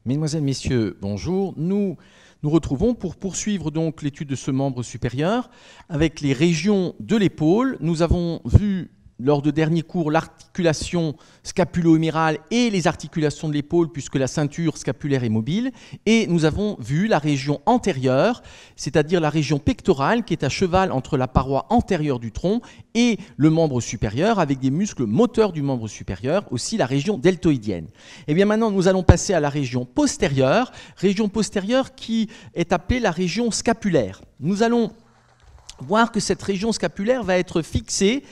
Mesdemoiselles, Messieurs, bonjour. Nous nous retrouvons pour poursuivre donc l'étude de ce membre supérieur avec les régions de l'épaule. Nous avons vu lors de derniers cours l'articulation scapulo-humérale et les articulations de l'épaule puisque la ceinture scapulaire est mobile. Et nous avons vu la région antérieure, c'est-à-dire la région pectorale qui est à cheval entre la paroi antérieure du tronc et le membre supérieur avec des muscles moteurs du membre supérieur, aussi la région deltoïdienne. Et bien maintenant, nous allons passer à la région postérieure qui est appelée la région scapulaire. Nous allons voir que cette région scapulaire va être fixée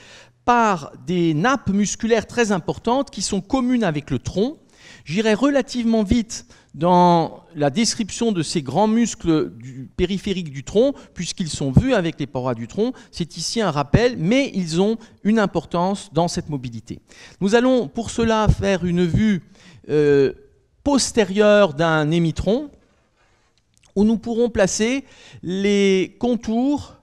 par des nappes musculaires très importantes qui sont communes avec le tronc. J'irai relativement vite dans la description de ces grands muscles périphériques du tronc, puisqu'ils sont vus avec les parois du tronc. C'est ici un rappel, mais ils ont une importance dans cette mobilité. Nous allons pour cela faire une vue postérieure d'un émitron, où nous pourrons placer les contours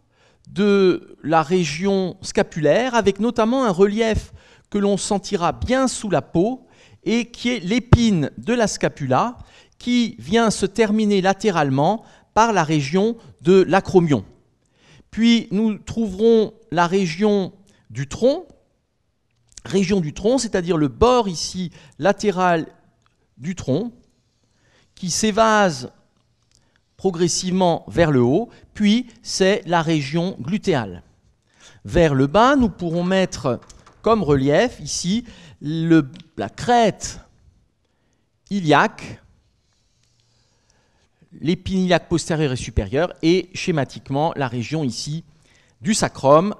de la région scapulaire, avec notamment un relief que l'on sentira bien sous la peau, et qui est l'épine de la scapula, qui vient se terminer latéralement par la région de l'acromion. Puis nous trouverons la région du tronc, c'est-à-dire le bord ici latéral du tronc, qui s'évase progressivement vers le haut, puis c'est la région glutéale. Vers le bas, nous pourrons mettre comme relief ici la crête iliaque, l'épine iliaque postérieure et supérieure, et schématiquement la région ici du sacrum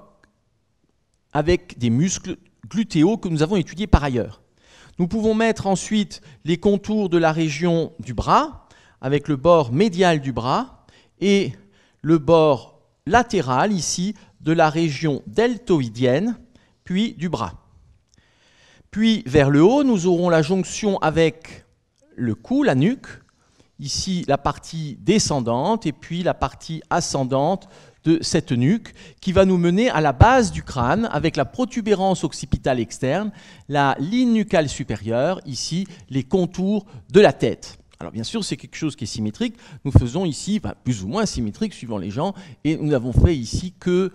avec des muscles glutéaux que nous avons étudiés par ailleurs. Nous pouvons mettre ensuite les contours de la région du bras, avec le bord médial du bras et le bord latéral ici de la région deltoïdienne, puis du bras. Puis vers le haut, nous aurons la jonction avec le cou, la nuque, ici la partie descendante et puis la partie ascendante de cette nuque qui va nous mener à la base du crâne avec la protubérance occipitale externe, la ligne nucale supérieure, ici les contours de la tête. Alors bien sûr, c'est quelque chose qui est symétrique. Nous faisons ici, plus ou moins symétrique suivant les gens, et nous n'avons fait ici que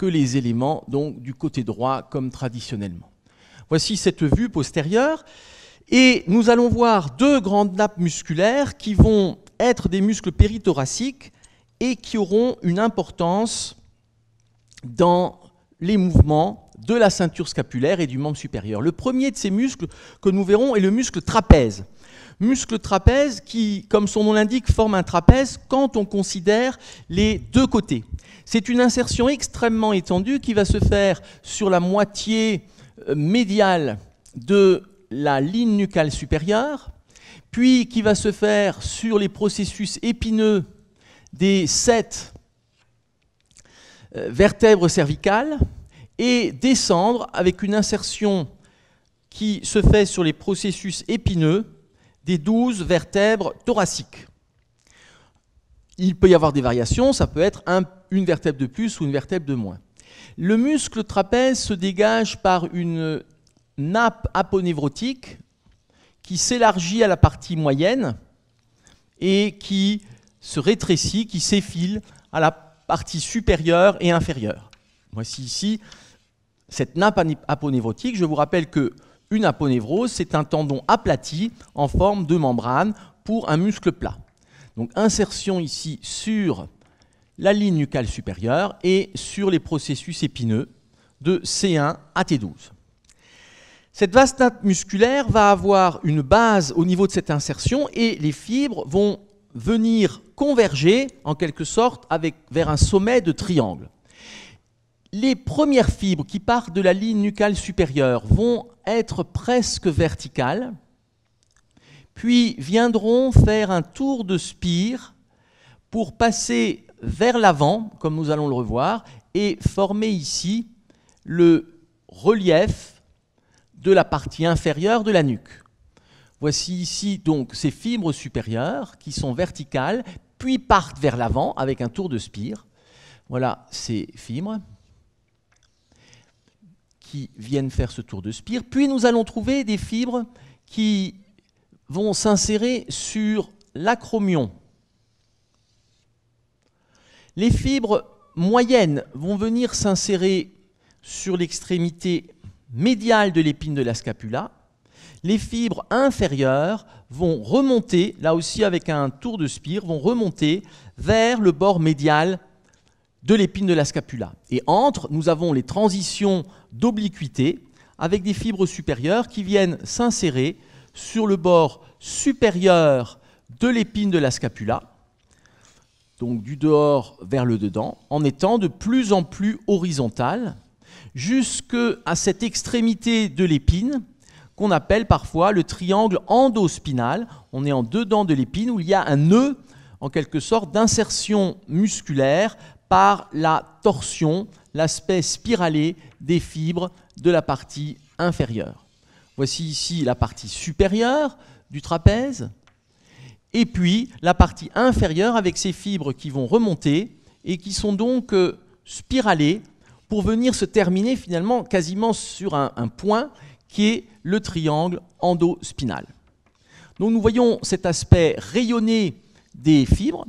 les éléments donc, du côté droit comme traditionnellement. Voici cette vue postérieure, et nous allons voir deux grandes nappes musculaires qui vont être des muscles périthoraciques et qui auront une importance dans les mouvements de la ceinture scapulaire et du membre supérieur. Le premier de ces muscles que nous verrons est le muscle trapèze. Muscle trapèze qui, comme son nom l'indique, forme un trapèze quand on considère les deux côtés. C'est une insertion extrêmement étendue qui va se faire sur la moitié médiale de la ligne nucale supérieure, puis qui va se faire sur les processus épineux des 7 vertèbres cervicales et descendre avec une insertion qui se fait sur les processus épineux des 12 vertèbres thoraciques. Il peut y avoir des variations, ça peut être une vertèbre de plus ou une vertèbre de moins. Le muscle trapèze se dégage par une nappe aponévrotique qui s'élargit à la partie moyenne et qui se rétrécit, qui s'effile à la partie supérieure et inférieure. Voici ici cette nappe aponévrotique. Je vous rappelle qu'une aponévrose, c'est un tendon aplati en forme de membrane pour un muscle plat. Donc insertion ici sur la ligne nucale supérieure et sur les processus épineux de C1 à T12. Cette vaste nappe musculaire va avoir une base au niveau de cette insertion et les fibres vont venir converger en quelque sorte vers un sommet de triangle. Les premières fibres qui partent de la ligne nucale supérieure vont être presque verticales, puis viendront faire un tour de spire pour passer vers l'avant, comme nous allons le revoir, et former ici le relief de la partie inférieure de la nuque. Voici ici donc ces fibres supérieures qui sont verticales, puis partent vers l'avant avec un tour de spire. Voilà ces fibres qui viennent faire ce tour de spire. Puis nous allons trouver des fibres qui vont s'insérer sur l'acromion. Les fibres moyennes vont venir s'insérer sur l'extrémité médiale de l'épine de la scapula. Les fibres inférieures vont remonter, là aussi avec un tour de spire, vont remonter vers le bord médial de l'épine de la scapula. Et entre, nous avons les transitions d'obliquité avec des fibres supérieures qui viennent s'insérer sur le bord supérieur de l'épine de la scapula, donc du dehors vers le dedans, en étant de plus en plus horizontales, jusqu'à cette extrémité de l'épine qu'on appelle parfois le triangle endospinal. On est en dedans de l'épine où il y a un nœud, en quelque sorte, d'insertion musculaire par la torsion, l'aspect spiralé des fibres de la partie inférieure. Voici ici la partie supérieure du trapèze, et puis la partie inférieure avec ces fibres qui vont remonter et qui sont donc spiralées pour venir se terminer finalement quasiment sur un point qui est le triangle endospinal. Donc nous voyons cet aspect rayonné des fibres,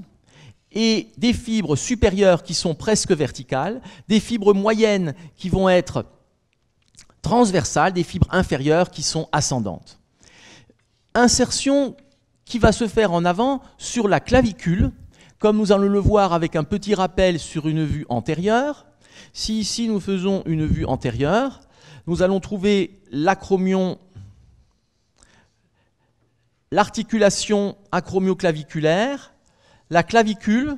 et des fibres supérieures qui sont presque verticales, des fibres moyennes qui vont être transversales, des fibres inférieures qui sont ascendantes. Insertion qui va se faire en avant sur la clavicule, comme nous allons le voir avec un petit rappel sur une vue antérieure. Si ici nous faisons une vue antérieure, nous allons trouver l'acromion, l'articulation acromioclaviculaire, la clavicule,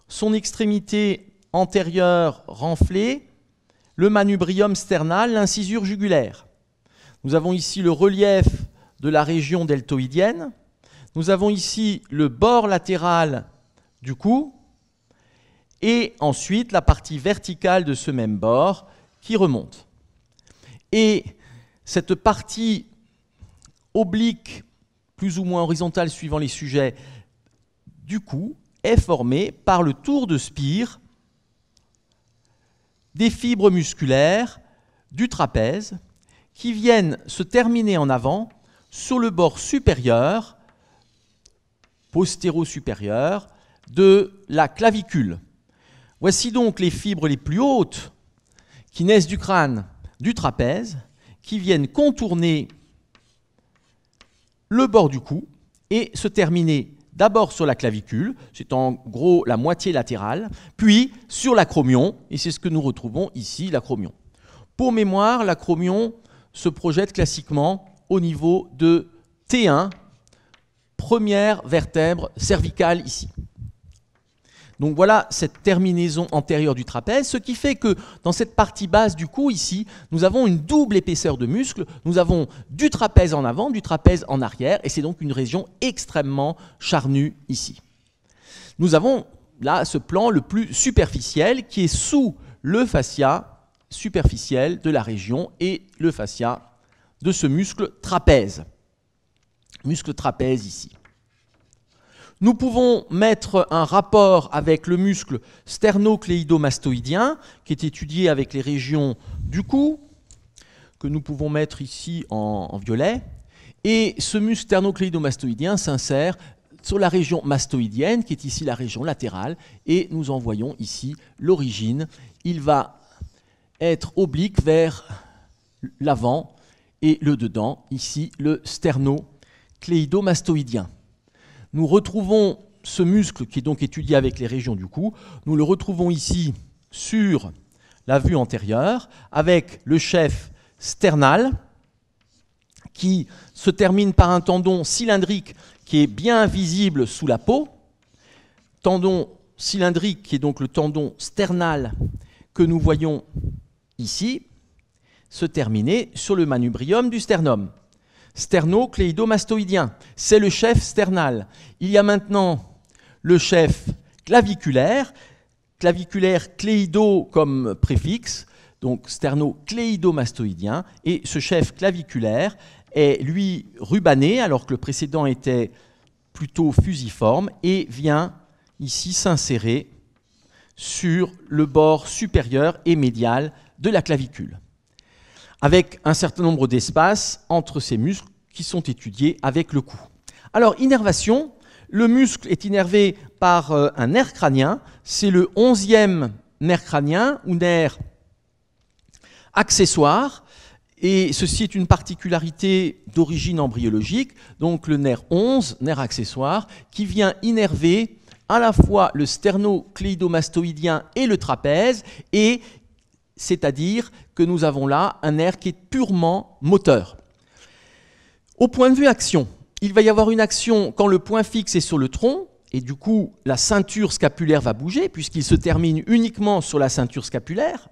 son extrémité antérieure renflée, le manubrium sternal, l'incisure jugulaire. Nous avons ici le relief de la région deltoïdienne. Nous avons ici le bord latéral du cou et ensuite la partie verticale de ce même bord qui remonte. Et cette partie oblique, plus ou moins horizontale suivant les sujets, du cou est formée par le tour de spire des fibres musculaires du trapèze qui viennent se terminer en avant sur le bord supérieur, postéro-supérieur, de la clavicule. Voici donc les fibres les plus hautes qui naissent du crâne du trapèze, qui viennent contourner le bord du cou et se terminer d'abord sur la clavicule, c'est en gros la moitié latérale, puis sur l'acromion, et c'est ce que nous retrouvons ici, l'acromion. Pour mémoire, l'acromion se projette classiquement au niveau de T1, première vertèbre cervicale ici. Donc voilà cette terminaison antérieure du trapèze, ce qui fait que dans cette partie basse du cou ici, nous avons une double épaisseur de muscles, nous avons du trapèze en avant, du trapèze en arrière, et c'est donc une région extrêmement charnue ici. Nous avons là ce plan le plus superficiel qui est sous le fascia superficiel de la région et le fascia de ce muscle trapèze. Muscle trapèze ici. Nous pouvons mettre un rapport avec le muscle sternocléidomastoïdien, qui est étudié avec les régions du cou, que nous pouvons mettre ici en violet. Et ce muscle sternocléidomastoïdien s'insère sur la région mastoïdienne, qui est ici la région latérale, et nous en voyons ici l'origine. Il va être oblique vers l'avant et le dedans, ici le sternocléidomastoïdien. Nous retrouvons ce muscle qui est donc étudié avec les régions du cou, nous le retrouvons ici sur la vue antérieure avec le chef sternal qui se termine par un tendon cylindrique qui est bien visible sous la peau, tendon cylindrique qui est donc le tendon sternal que nous voyons ici, se terminer sur le manubrium du sternum. Sternocléidomastoïdien, c'est le chef sternal. Il y a maintenant le chef claviculaire, claviculaire cléido comme préfixe, donc sternocléidomastoïdien, et ce chef claviculaire est lui rubané, alors que le précédent était plutôt fusiforme, et vient ici s'insérer sur le bord supérieur et médial de la clavicule, avec un certain nombre d'espaces entre ces muscles qui sont étudiés avec le cou. Alors, innervation, le muscle est innervé par un nerf crânien, c'est le 11e nerf crânien ou nerf accessoire, et ceci est une particularité d'origine embryologique, donc le nerf 11, nerf accessoire, qui vient innerver à la fois le sternocléidomastoïdien et le trapèze, et c'est-à-dire que nous avons là un nerf qui est purement moteur. Au point de vue action, il va y avoir une action quand le point fixe est sur le tronc, et du coup la ceinture scapulaire va bouger, puisqu'il se termine uniquement sur la ceinture scapulaire,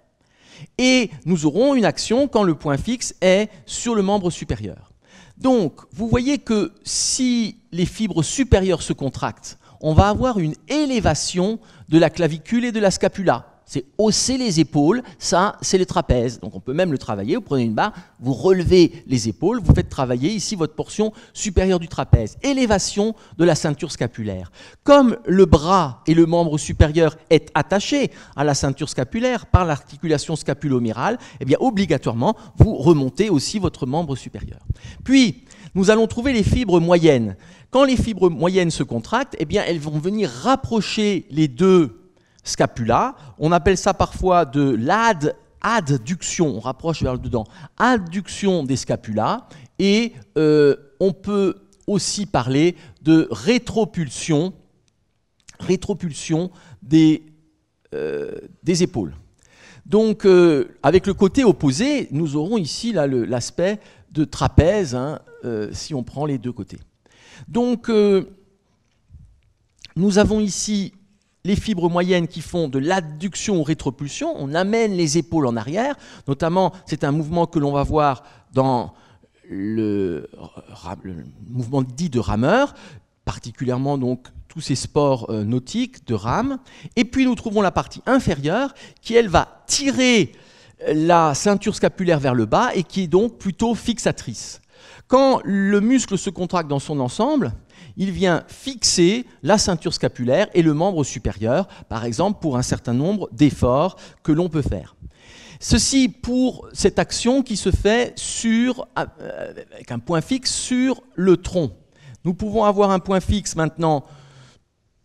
et nous aurons une action quand le point fixe est sur le membre supérieur. Donc, vous voyez que si les fibres supérieures se contractent, on va avoir une élévation de la clavicule et de la scapula. C'est hausser les épaules, ça c'est les trapèzes. Donc on peut même le travailler, vous prenez une barre, vous relevez les épaules, vous faites travailler ici votre portion supérieure du trapèze. Élévation de la ceinture scapulaire. Comme le bras et le membre supérieur est attaché à la ceinture scapulaire par l'articulation scapulomyrale, eh bien obligatoirement vous remontez aussi votre membre supérieur. Puis nous allons trouver les fibres moyennes. Quand les fibres moyennes se contractent, eh bien elles vont venir rapprocher les deux scapula, on appelle ça parfois de l'adduction, on rapproche vers le dedans, adduction des scapulas, et on peut aussi parler de rétropulsion des épaules. Donc avec le côté opposé, nous aurons ici l'aspect de trapèze, hein, si on prend les deux côtés. Donc nous avons ici les fibres moyennes qui font de l'adduction ou rétropulsion, on amène les épaules en arrière, notamment c'est un mouvement que l'on va voir dans le mouvement dit de rameur, particulièrement donc tous ces sports nautiques de rame. Et puis nous trouvons la partie inférieure qui elle va tirer la ceinture scapulaire vers le bas et qui est donc plutôt fixatrice. Quand le muscle se contracte dans son ensemble, il vient fixer la ceinture scapulaire et le membre supérieur, par exemple pour un certain nombre d'efforts que l'on peut faire. Ceci pour cette action qui se fait avec un point fixe sur le tronc. Nous pouvons avoir un point fixe maintenant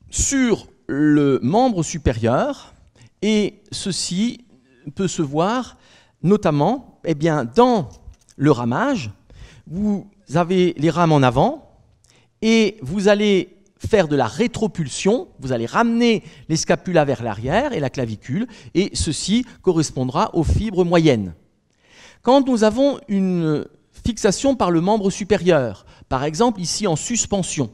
sur le membre supérieur, et ceci peut se voir notamment dans le ramage. Vous avez les rames en avant, et vous allez faire de la rétropulsion, vous allez ramener les scapulas vers l'arrière et la clavicule, et ceci correspondra aux fibres moyennes. Quand nous avons une fixation par le membre supérieur, par exemple ici en suspension,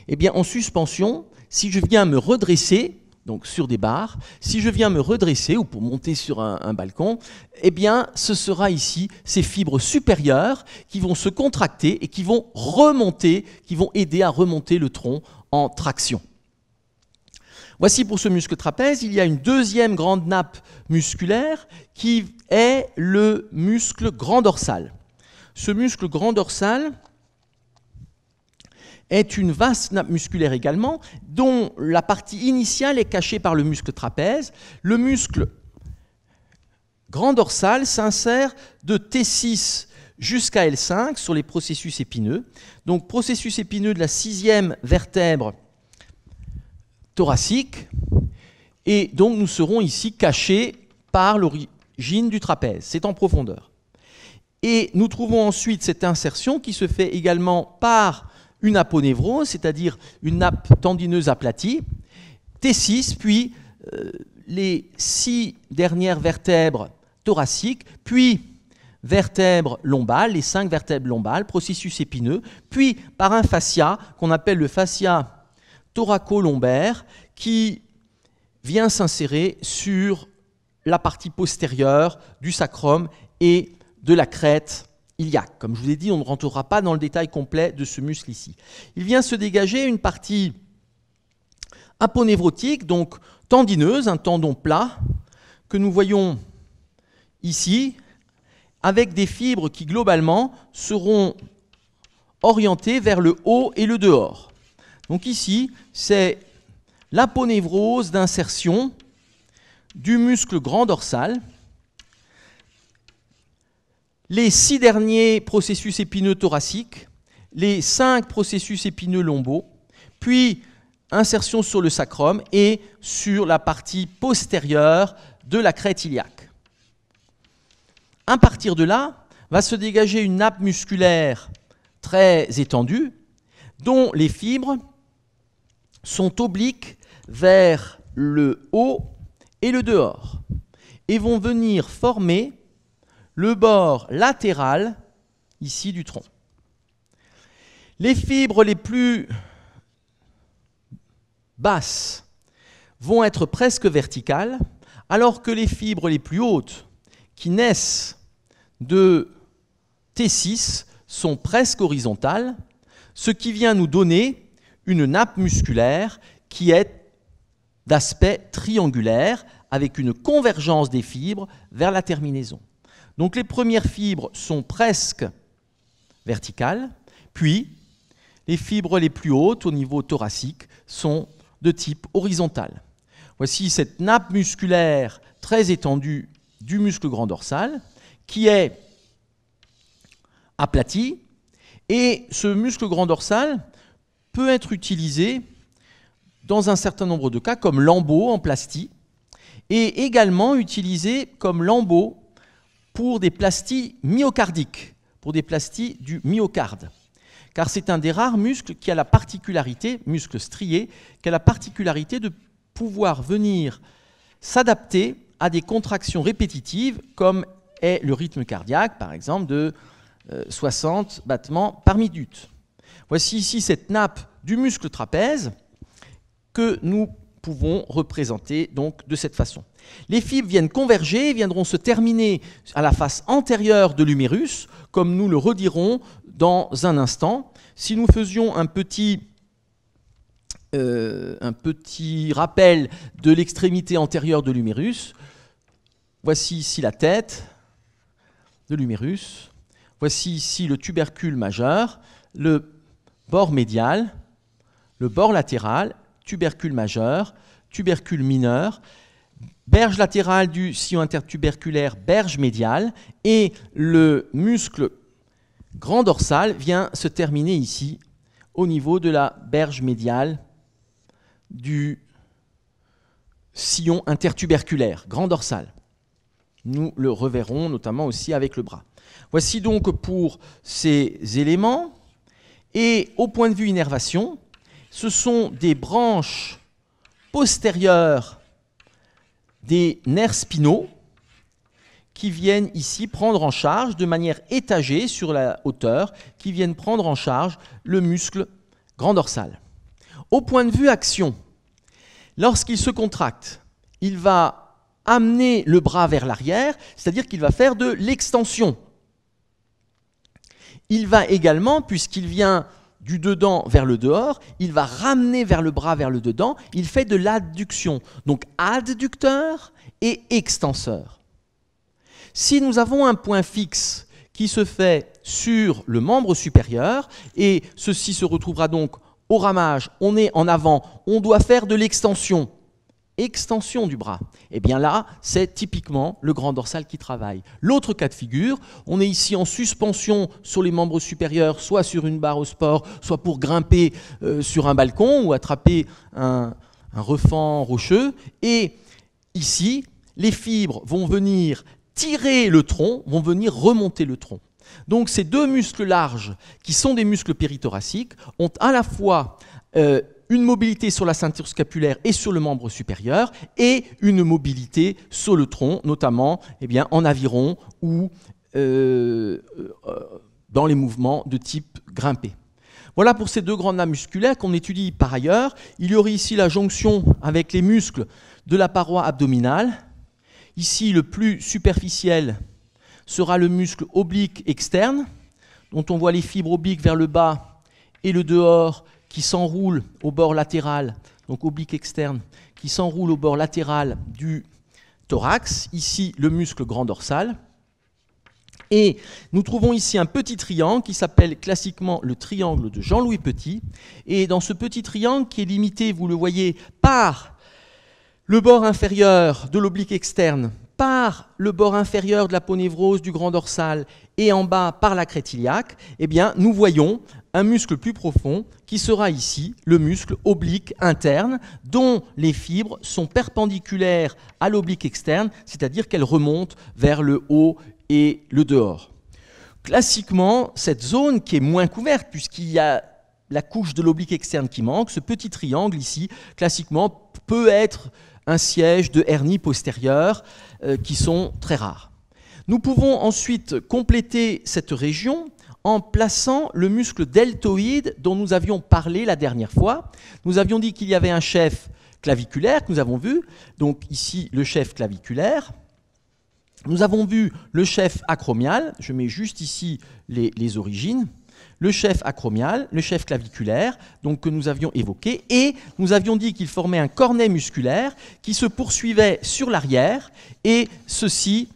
eh bien en suspension, si je viens me redresser, donc sur des barres, si je viens me redresser ou pour monter sur un balcon, eh bien ce sera ici ces fibres supérieures qui vont se contracter et qui vont remonter, qui vont aider à remonter le tronc en traction. Voici pour ce muscle trapèze, il y a une deuxième grande nappe musculaire qui est le muscle grand dorsal. Ce muscle grand dorsal est une vaste nappe musculaire également, dont la partie initiale est cachée par le muscle trapèze. Le muscle grand dorsal s'insère de T6 jusqu'à L5 sur les processus épineux. Donc processus épineux de la 6e vertèbre thoracique, et donc nous serons ici cachés par l'origine du trapèze, c'est en profondeur. Et nous trouvons ensuite cette insertion qui se fait également par une aponévrose, c'est-à-dire une nappe tendineuse aplatie, T6, puis les 6 dernières vertèbres thoraciques, puis vertèbres lombales, les 5 vertèbres lombales, processus épineux, puis par un fascia qu'on appelle le fascia thoraco-lombaire qui vient s'insérer sur la partie postérieure du sacrum et de la crête iliaque. Comme je vous ai dit, on ne rentrera pas dans le détail complet de ce muscle ici. Il vient se dégager une partie aponévrotique, donc tendineuse, un tendon plat, que nous voyons ici, avec des fibres qui globalement seront orientées vers le haut et le dehors. Donc ici, c'est l'aponévrose d'insertion du muscle grand dorsal. Les 6 derniers processus épineux thoraciques les 5 processus épineux lombaux, puis insertion sur le sacrum et sur la partie postérieure de la crête iliaque. À partir de là, va se dégager une nappe musculaire très étendue, dont les fibres sont obliques vers le haut et le dehors, et vont venir former le bord latéral, ici, du tronc. Les fibres les plus basses vont être presque verticales, alors que les fibres les plus hautes, qui naissent de T6, sont presque horizontales, ce qui vient nous donner une nappe musculaire qui est d'aspect triangulaire, avec une convergence des fibres vers la terminaison. Donc les premières fibres sont presque verticales, puis les fibres les plus hautes au niveau thoracique sont de type horizontal. Voici cette nappe musculaire très étendue du muscle grand dorsal qui est aplati, et ce muscle grand dorsal peut être utilisé dans un certain nombre de cas comme lambeau en plastie, et également utilisé comme lambeau pour des plasties myocardiques, pour des plasties du myocarde. Car c'est un des rares muscles qui a la particularité, muscle strié, qui a la particularité de pouvoir venir s'adapter à des contractions répétitives, comme est le rythme cardiaque, par exemple, de 60 battements par minute. Voici ici cette nappe du muscle trapèze que nous pouvons représenter donc de cette façon. Les fibres viennent converger et viendront se terminer à la face antérieure de l'humérus, comme nous le redirons dans un instant. Si nous faisions un petit rappel de l'extrémité antérieure de l'humérus, voici ici la tête de l'humérus, voici ici le tubercule majeur, le bord médial, le bord latéral, tubercule majeur, tubercule mineur, berge latérale du sillon intertuberculaire, berge médiale, et le muscle grand dorsal vient se terminer ici, au niveau de la berge médiale du sillon intertuberculaire, grand dorsal. Nous le reverrons notamment aussi avec le bras. Voici donc pour ces éléments. Et au point de vue innervation, ce sont des branches postérieures des nerfs spinaux qui viennent ici prendre en charge de manière étagée sur la hauteur, qui viennent prendre en charge le muscle grand dorsal. Au point de vue action, lorsqu'il se contracte, il va amener le bras vers l'arrière, c'est-à-dire qu'il va faire de l'extension. Il va également, puisqu'il vient du dedans vers le dehors, il va ramener vers le bras vers le dedans, il fait de l'adduction, donc adducteur et extenseur. Si nous avons un point fixe qui se fait sur le membre supérieur, et ceci se retrouvera donc au ramage, on est en avant, on doit faire de l'extension, extension du bras, et bien là, c'est typiquement le grand dorsal qui travaille. L'autre cas de figure, on est ici en suspension sur les membres supérieurs, soit sur une barre au sport, soit pour grimper sur un balcon ou attraper un refend rocheux, et ici, les fibres vont venir tirer le tronc, vont venir remonter le tronc. Donc ces deux muscles larges, qui sont des muscles périthoraciques, ont à la fois une mobilité sur la ceinture scapulaire et sur le membre supérieur, et une mobilité sur le tronc, notamment en aviron ou dans les mouvements de type grimpé. Voilà pour ces deux grandes nappes musculaires qu'on étudie par ailleurs. Il y aurait ici la jonction avec les muscles de la paroi abdominale. Ici, le plus superficiel sera le muscle oblique externe, dont on voit les fibres obliques vers le bas et le dehors qui s'enroulent au bord latéral, donc oblique externe, qui s'enroule au bord latéral du thorax. Ici, le muscle grand dorsal. Et nous trouvons ici un petit triangle qui s'appelle classiquement le triangle de Jean-Louis Petit. Et dans ce petit triangle qui est limité, vous le voyez, par le bord inférieur de l'oblique externe par le bord inférieur de l'aponévrose du grand dorsal et en bas par la crête iliaque, eh bien, nous voyons un muscle plus profond qui sera ici le muscle oblique interne dont les fibres sont perpendiculaires à l'oblique externe, c'est-à-dire qu'elles remontent vers le haut et le dehors. Classiquement, cette zone qui est moins couverte puisqu'il y a la couche de l'oblique externe qui manque, ce petit triangle ici, classiquement, peut être un siège de hernie postérieure qui sont très rares. Nous pouvons ensuite compléter cette région en plaçant le muscle deltoïde dont nous avions parlé la dernière fois. Nous avions dit qu'il y avait un chef claviculaire que nous avons vu, donc ici le chef claviculaire. Nous avons vu le chef acromial, je mets juste ici les origines, le chef acromial, le chef claviculaire, donc que nous avions évoqué, et nous avions dit qu'il formait un cornet musculaire qui se poursuivait sur l'arrière, et ceci,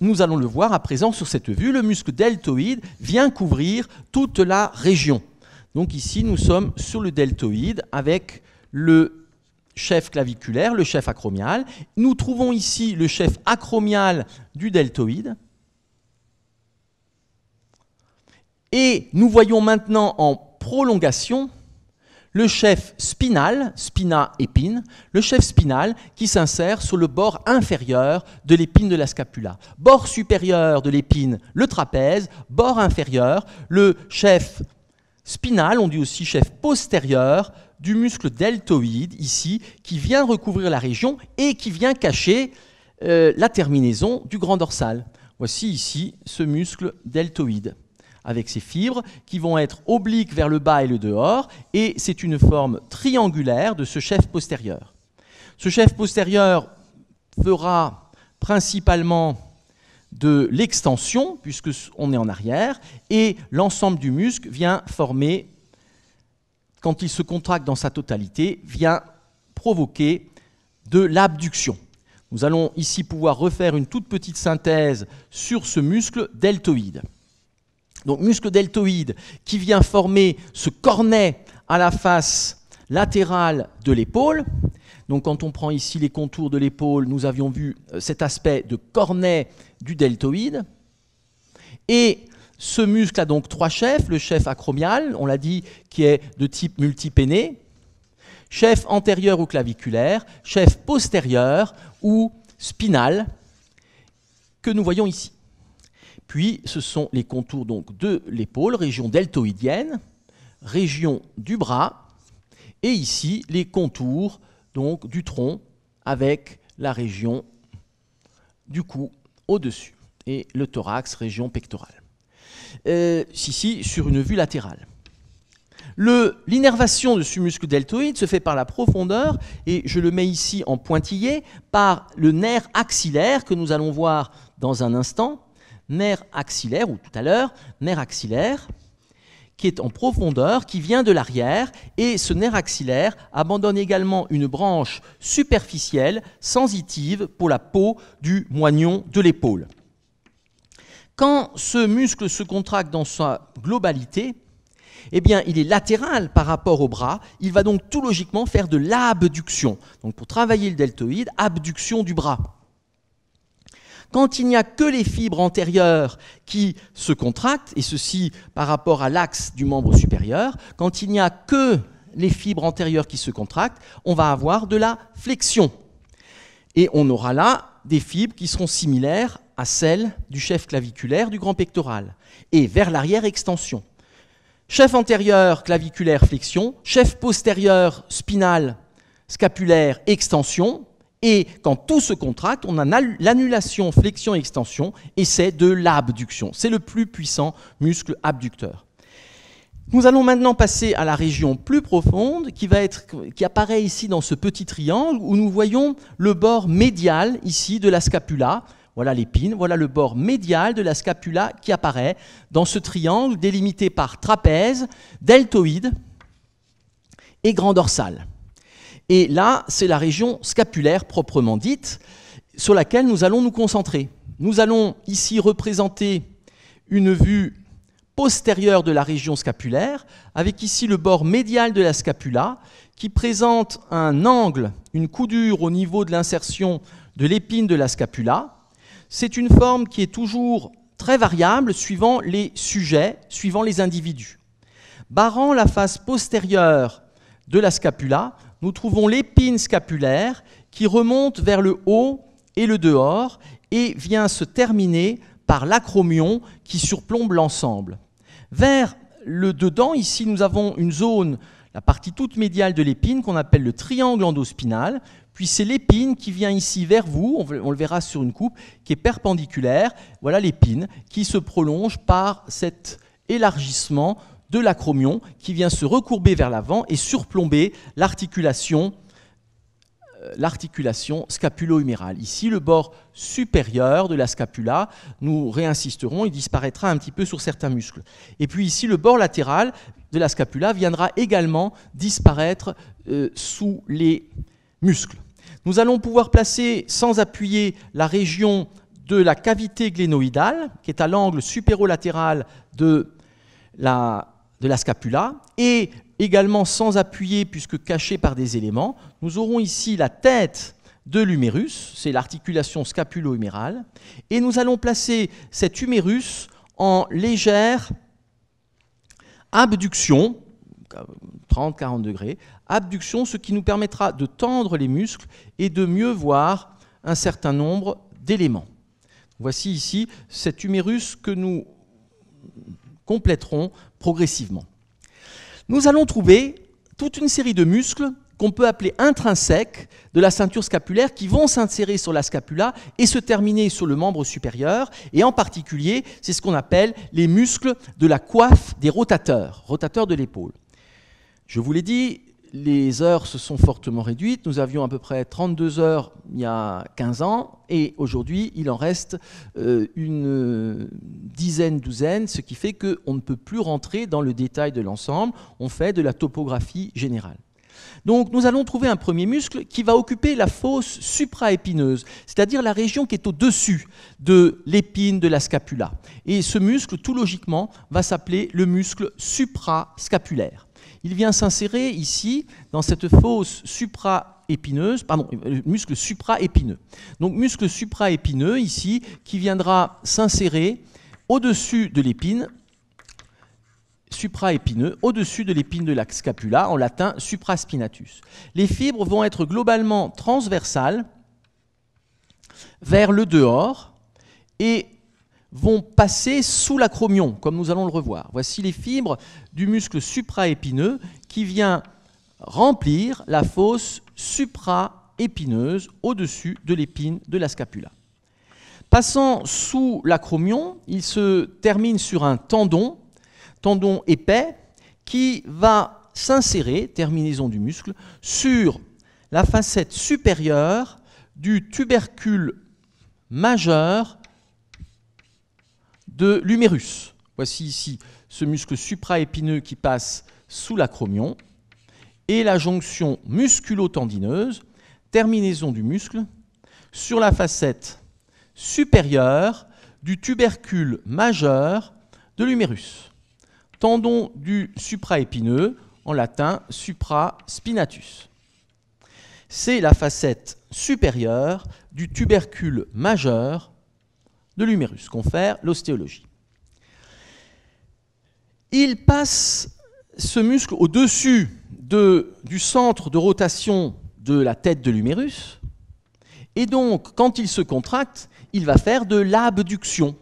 nous allons le voir à présent sur cette vue, le muscle deltoïde vient couvrir toute la région. Donc ici, nous sommes sur le deltoïde avec le chef claviculaire, le chef acromial. Nous trouvons ici le chef acromial du deltoïde. Et nous voyons maintenant en prolongation le chef spinal, spina épine, le chef spinal qui s'insère sur le bord inférieur de l'épine de la scapula. Bord supérieur de l'épine, le trapèze, bord inférieur, le chef spinal, on dit aussi chef postérieur, du muscle deltoïde, ici, qui vient recouvrir la région et qui vient cacher la terminaison du grand dorsal. Voici ici ce muscle deltoïde, avec ses fibres qui vont être obliques vers le bas et le dehors, et c'est une forme triangulaire de ce chef postérieur. Ce chef postérieur fera principalement de l'extension, puisqu'on est en arrière, et l'ensemble du muscle vient former, quand il se contracte dans sa totalité, vient provoquer de l'abduction. Nous allons ici pouvoir refaire une toute petite synthèse sur ce muscle deltoïde. Donc muscle deltoïde qui vient former ce cornet à la face latérale de l'épaule. Donc quand on prend ici les contours de l'épaule, nous avions vu cet aspect de cornet du deltoïde. Et ce muscle a donc trois chefs, le chef acromial, on l'a dit, qui est de type multipéné, chef antérieur ou claviculaire, chef postérieur ou spinal, que nous voyons ici. Puis, ce sont les contours donc, de l'épaule, région deltoïdienne, région du bras, et ici, les contours donc, du tronc avec la région du cou au-dessus, et le thorax, région pectorale. Ici, sur une vue latérale. L'innervation de ce muscle deltoïde se fait par la profondeur, et je le mets ici en pointillé, par le nerf axillaire que nous allons voir dans un instant, nerf axillaire, ou tout à l'heure, nerf axillaire, qui est en profondeur, qui vient de l'arrière, et ce nerf axillaire abandonne également une branche superficielle, sensitive, pour la peau du moignon de l'épaule. Quand ce muscle se contracte dans sa globalité, eh bien, il est latéral par rapport au bras, il va donc tout logiquement faire de l'abduction. Donc pour travailler le deltoïde, abduction du bras. Quand il n'y a que les fibres antérieures qui se contractent, et ceci par rapport à l'axe du membre supérieur, quand il n'y a que les fibres antérieures qui se contractent, on va avoir de la flexion. Et on aura là des fibres qui seront similaires à celles du chef claviculaire du grand pectoral. Et vers l'arrière, extension. Chef antérieur, claviculaire, flexion. Chef postérieur, spinal, scapulaire, extension. Et quand tout se contracte, on a l'annulation, flexion, extension, et c'est de l'abduction. C'est le plus puissant muscle abducteur. Nous allons maintenant passer à la région plus profonde qui apparaît ici dans ce petit triangle où nous voyons le bord médial ici de la scapula. Voilà l'épine, voilà le bord médial de la scapula qui apparaît dans ce triangle délimité par trapèze, deltoïde et grand dorsal. Et là, c'est la région scapulaire proprement dite, sur laquelle nous allons nous concentrer. Nous allons ici représenter une vue postérieure de la région scapulaire, avec ici le bord médial de la scapula, qui présente un angle, une coudure au niveau de l'insertion de l'épine de la scapula, c'est une forme qui est toujours très variable suivant les sujets, suivant les individus. Barrant la face postérieure de la scapula, nous trouvons l'épine scapulaire qui remonte vers le haut et le dehors et vient se terminer par l'acromion qui surplombe l'ensemble. Vers le dedans, ici, nous avons une zone, la partie toute médiale de l'épine, qu'on appelle le triangle endospinal, puis c'est l'épine qui vient ici vers vous, on le verra sur une coupe, qui est perpendiculaire. Voilà l'épine qui se prolonge par cet élargissement de l'acromion qui vient se recourber vers l'avant et surplomber l'articulation scapulo-humérale. Ici, le bord supérieur de la scapula, nous réinsisterons, il disparaîtra un petit peu sur certains muscles. Et puis ici, le bord latéral de la scapula viendra également disparaître sous les muscles. Nous allons pouvoir placer, sans appuyer, la région de la cavité glénoïdale, qui est à l'angle supérolatéral de la scapula, et également sans appuyer, puisque caché par des éléments, nous aurons ici la tête de l'humérus, c'est l'articulation scapulo-humérale, et nous allons placer cet humérus en légère abduction, 30-40 degrés, abduction, ce qui nous permettra de tendre les muscles et de mieux voir un certain nombre d'éléments. Voici ici cet humérus que nous compléterons progressivement. Nous allons trouver toute une série de muscles qu'on peut appeler intrinsèques de la ceinture scapulaire qui vont s'insérer sur la scapula et se terminer sur le membre supérieur. Et en particulier, c'est ce qu'on appelle les muscles de la coiffe des rotateurs de l'épaule. Je vous l'ai dit, les heures se sont fortement réduites. Nous avions à peu près 32 heures il y a 15 ans et aujourd'hui, il en reste une douzaine, ce qui fait qu'on ne peut plus rentrer dans le détail de l'ensemble. On fait de la topographie générale. Donc nous allons trouver un premier muscle qui va occuper la fosse supraépineuse, c'est-à-dire la région qui est au-dessus de l'épine de la scapula. Et ce muscle, tout logiquement, va s'appeler le muscle suprascapulaire. Il vient s'insérer ici, dans cette fosse supraépineuse, muscle supraépineux. Donc muscle supraépineux ici, qui viendra s'insérer au-dessus de l'épine, supraépineux, au-dessus de l'épine de la scapula, en latin supraspinatus. Les fibres vont être globalement transversales vers le dehors et vont passer sous l'acromion, comme nous allons le revoir. Voici les fibres du muscle supraépineux qui vient remplir la fosse supraépineuse au-dessus de l'épine de la scapula. Passant sous l'acromion, il se termine sur un tendon épais, qui va s'insérer, terminaison du muscle, sur la facette supérieure du tubercule majeur de l'humérus. Voici ici ce muscle supraépineux qui passe sous l'acromion et la jonction musculo-tendineuse, terminaison du muscle, sur la facette supérieure du tubercule majeur de l'humérus. Tendon du supraépineux, en latin supraspinatus. C'est la facette supérieure du tubercule majeur de l'humérus, confère l'ostéologie. Il passe ce muscle au-dessus du centre de rotation de la tête de l'humérus, et donc, quand il se contracte, il va faire de l'abduction.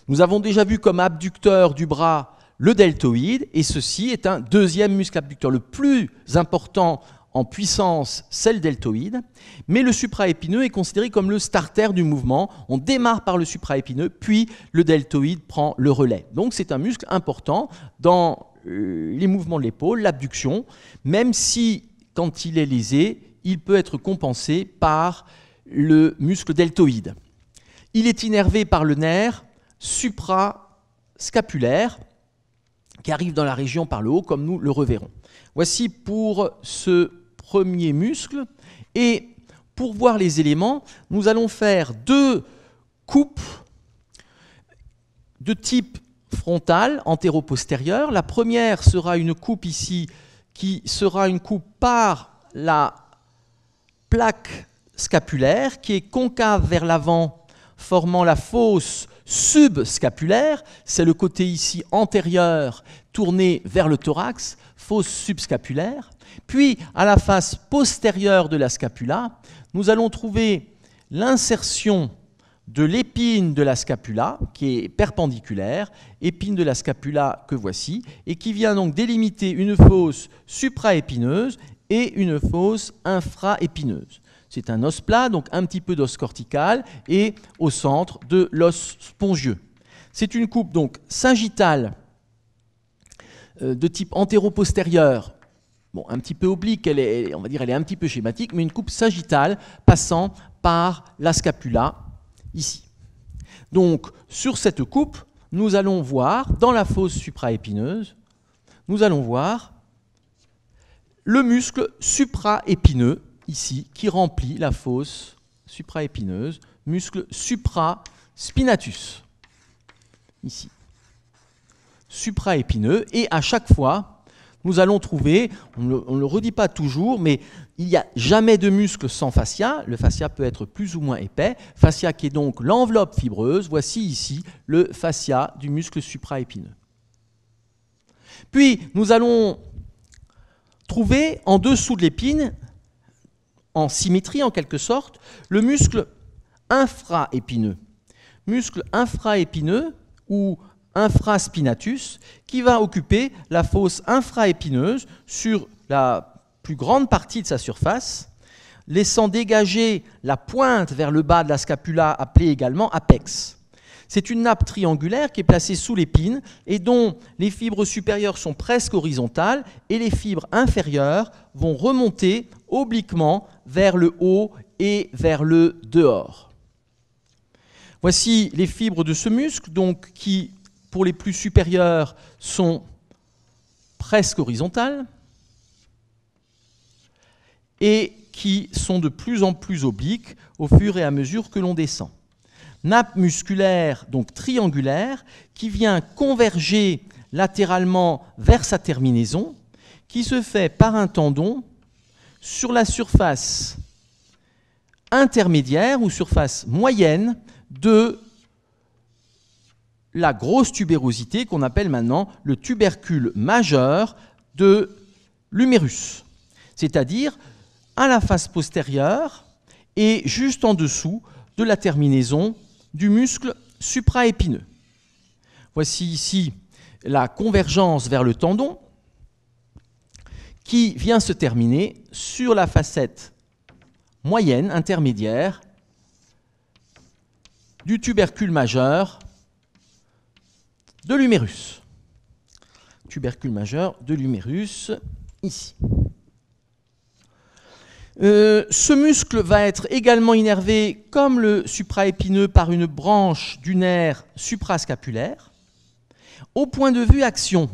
Nous avons déjà vu comme abducteur du bras le deltoïde, et ceci est un deuxième muscle abducteur. Le plus important en puissance, c'est le deltoïde, mais le supraépineux est considéré comme le starter du mouvement. On démarre par le supraépineux, puis le deltoïde prend le relais. Donc c'est un muscle important dans les mouvements de l'épaule, l'abduction, même si, quand il est lésé, il peut être compensé par le muscle deltoïde. Il est innervé par le nerf suprascapulaire, qui arrive dans la région par le haut, comme nous le reverrons. Voici pour ce premier muscle. Et pour voir les éléments, nous allons faire deux coupes de type frontal, antéro-postérieur. La première sera une coupe ici, qui sera une coupe par la plaque scapulaire, qui est concave vers l'avant formant la fosse subscapulaire, c'est le côté ici antérieur tourné vers le thorax, fosse subscapulaire. Puis, à la face postérieure de la scapula, nous allons trouver l'insertion de l'épine de la scapula, qui est perpendiculaire, épine de la scapula que voici, et qui vient donc délimiter une fosse supraépineuse et une fosse infraépineuse. C'est un os plat, donc un petit peu d'os cortical, et au centre de l'os spongieux. C'est une coupe donc sagittale de type antéro-postérieur, bon, un petit peu oblique, on va dire elle est un petit peu schématique, mais une coupe sagittale passant par la scapula, ici. Donc, sur cette coupe, nous allons voir, dans la fosse supraépineuse, nous allons voir le muscle supraépineux, ici, qui remplit la fosse supraépineuse, muscle supraspinatus, ici. Supraépineux, et à chaque fois, nous allons trouver, on ne le redit pas toujours, mais il n'y a jamais de muscle sans fascia. Le fascia peut être plus ou moins épais. Fascia qui est donc l'enveloppe fibreuse. Voici ici le fascia du muscle supraépineux. Puis, nous allons trouver en dessous de l'épine, en symétrie en quelque sorte, le muscle infraépineux. Muscle infraépineux ou infraspinatus, qui va occuper la fosse infraépineuse sur la plus grande partie de sa surface, laissant dégager la pointe vers le bas de la scapula, appelée également apex. C'est une nappe triangulaire qui est placée sous l'épine et dont les fibres supérieures sont presque horizontales et les fibres inférieures vont remonter obliquement vers le haut et vers le dehors. Voici les fibres de ce muscle, donc, qui, pour les plus supérieures, sont presque horizontales et qui sont de plus en plus obliques au fur et à mesure que l'on descend. Nappe musculaire, donc triangulaire, qui vient converger latéralement vers sa terminaison, qui se fait par un tendon sur la surface intermédiaire ou surface moyenne de la grosse tubérosité qu'on appelle maintenant le tubercule majeur de l'humérus, c'est-à-dire à la face postérieure et juste en dessous de la terminaison du muscle supraépineux. Voici ici la convergence vers le tendon qui vient se terminer sur la facette moyenne, intermédiaire, du tubercule majeur de l'humérus. Tubercule majeur de l'humérus, ici. Ce muscle va être également innervé, comme le supraépineux, par une branche du nerf suprascapulaire. Au point de vue action,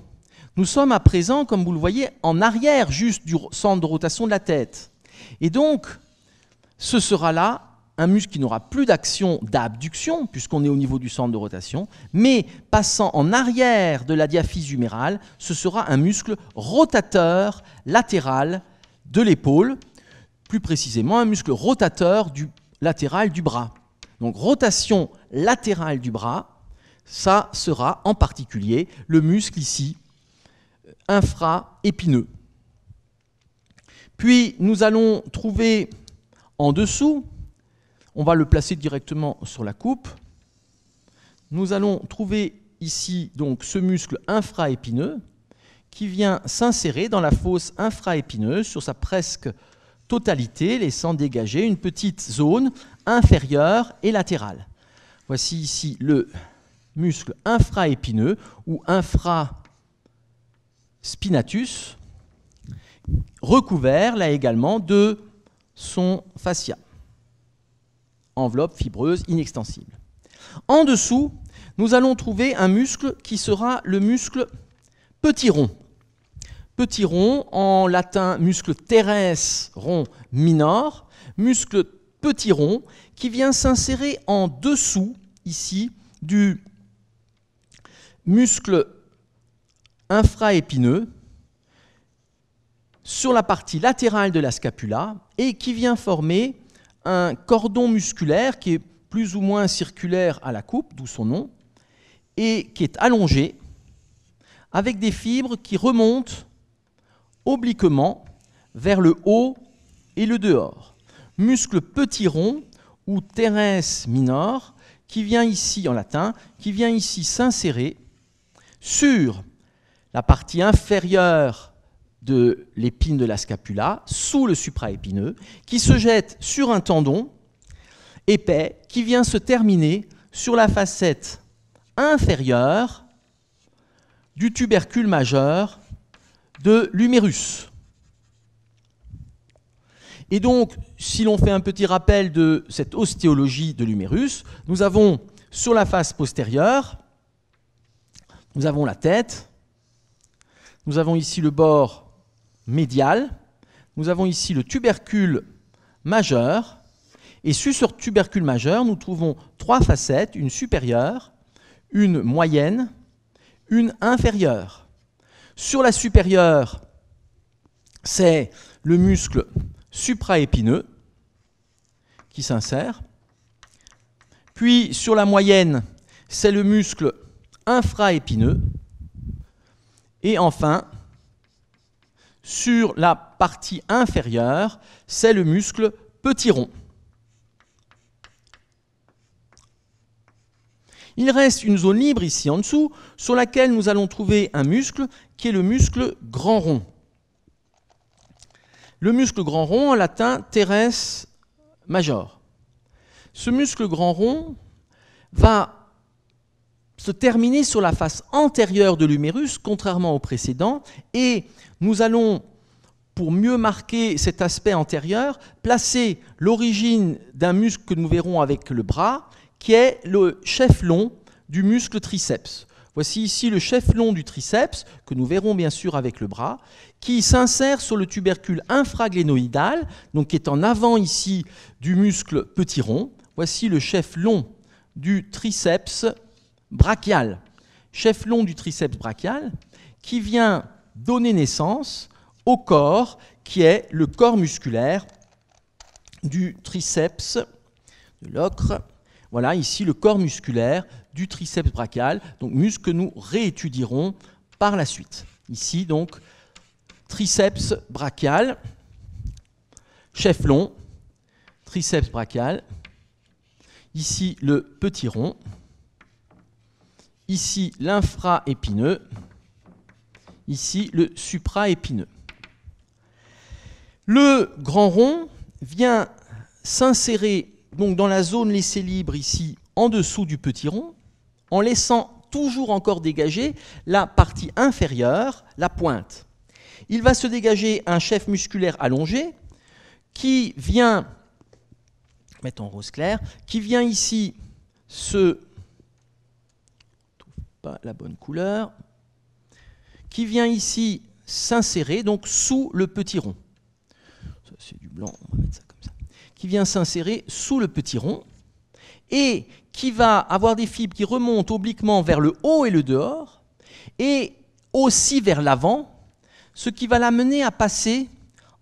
nous sommes à présent, comme vous le voyez, en arrière juste du centre de rotation de la tête. Et donc, ce sera là un muscle qui n'aura plus d'action d'abduction, puisqu'on est au niveau du centre de rotation, mais passant en arrière de la diaphyse humérale, ce sera un muscle rotateur latéral de l'épaule, plus précisément un muscle rotateur latéral du bras. Donc rotation latérale du bras, ça sera en particulier le muscle ici infraépineux. Puis nous allons trouver en dessous, on va le placer directement sur la coupe, nous allons trouver ici donc ce muscle infraépineux qui vient s'insérer dans la fosse infraépineuse sur sa presque totalité, laissant dégager une petite zone inférieure et latérale. Voici ici le muscle infraépineux ou infraspinatus, recouvert là également de son fascia, enveloppe fibreuse inextensible. En dessous, nous allons trouver un muscle qui sera le muscle petit rond. Petit rond, en latin muscle teres rond minor, muscle petit rond qui vient s'insérer en dessous, ici, du muscle infraépineux, sur la partie latérale de la scapula, et qui vient former un cordon musculaire qui est plus ou moins circulaire à la coupe, d'où son nom, et qui est allongé, avec des fibres qui remontent obliquement vers le haut et le dehors. Muscle petit rond ou teres minor, qui vient ici en latin, qui vient ici s'insérer sur la partie inférieure de l'épine de la scapula, sous le supraépineux, qui se jette sur un tendon épais, qui vient se terminer sur la facette inférieure du tubercule majeur de l'humérus. Et donc, si l'on fait un petit rappel de cette ostéologie de l'humérus, nous avons sur la face postérieure, nous avons la tête, nous avons ici le bord médial, nous avons ici le tubercule majeur, et sur ce tubercule majeur, nous trouvons trois facettes, une supérieure, une moyenne, une inférieure. Sur la supérieure, c'est le muscle supraépineux qui s'insère. Puis sur la moyenne, c'est le muscle infraépineux. Et enfin, sur la partie inférieure, c'est le muscle petit rond. Il reste une zone libre ici en dessous, sur laquelle nous allons trouver un muscle qui est le muscle grand rond. Le muscle grand rond, en latin, teres major. Ce muscle grand rond va se terminer sur la face antérieure de l'humérus, contrairement au précédent, et nous allons, pour mieux marquer cet aspect antérieur, placer l'origine d'un muscle que nous verrons avec le bras, qui est le chef-long du muscle triceps. Voici ici le chef-long du triceps, que nous verrons bien sûr avec le bras, qui s'insère sur le tubercule infraglénoïdal, donc qui est en avant ici du muscle petit rond. Voici le chef-long du triceps brachial. Chef-long du triceps brachial, qui vient donner naissance au corps, qui est le corps musculaire du triceps de l'ocre. Voilà ici le corps musculaire du triceps brachial, donc muscle que nous réétudierons par la suite. Ici donc, triceps brachial, chef long, triceps brachial, ici le petit rond, ici l'infraépineux, ici le supraépineux. Le grand rond vient s'insérer donc dans la zone laissée libre ici, en dessous du petit rond, en laissant toujours encore dégager la partie inférieure, la pointe. Il va se dégager un chef musculaire allongé qui vient, mettre en rose clair, qui vient ici se... pas la bonne couleur, qui vient ici s'insérer donc sous le petit rond. Ça c'est du blanc, on va mettre ça comme ça. Qui vient s'insérer sous le petit rond et qui va avoir des fibres qui remontent obliquement vers le haut et le dehors et aussi vers l'avant, ce qui va l'amener à passer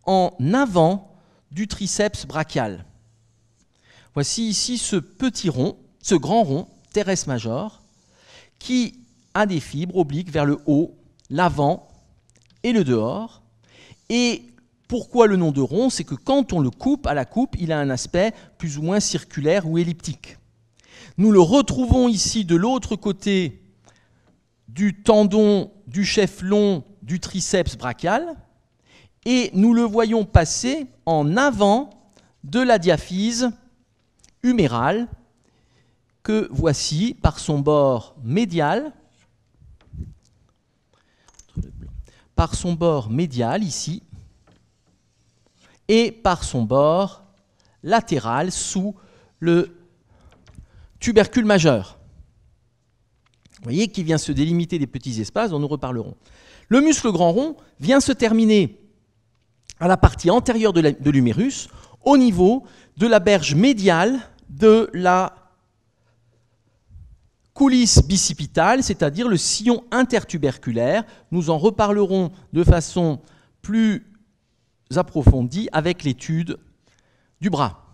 en avant du triceps brachial. Voici ici ce petit rond, ce grand rond, teres major, qui a des fibres obliques vers le haut, l'avant et le dehors. Et pourquoi le nom de rond? C'est que quand on le coupe, à la coupe, il a un aspect plus ou moins circulaire ou elliptique. Nous le retrouvons ici de l'autre côté du tendon du chef long du triceps brachial et nous le voyons passer en avant de la diaphyse humérale que voici par son bord médial, ici, et par son bord latéral sous le tubercule majeur. Vous voyez qu'il vient se délimiter des petits espaces dont nous reparlerons. Le muscle grand rond vient se terminer à la partie antérieure de l'humérus, au niveau de la berge médiale de la coulisse bicipitale, c'est-à-dire le sillon intertuberculaire. Nous en reparlerons de façon plus approfondie avec l'étude du bras.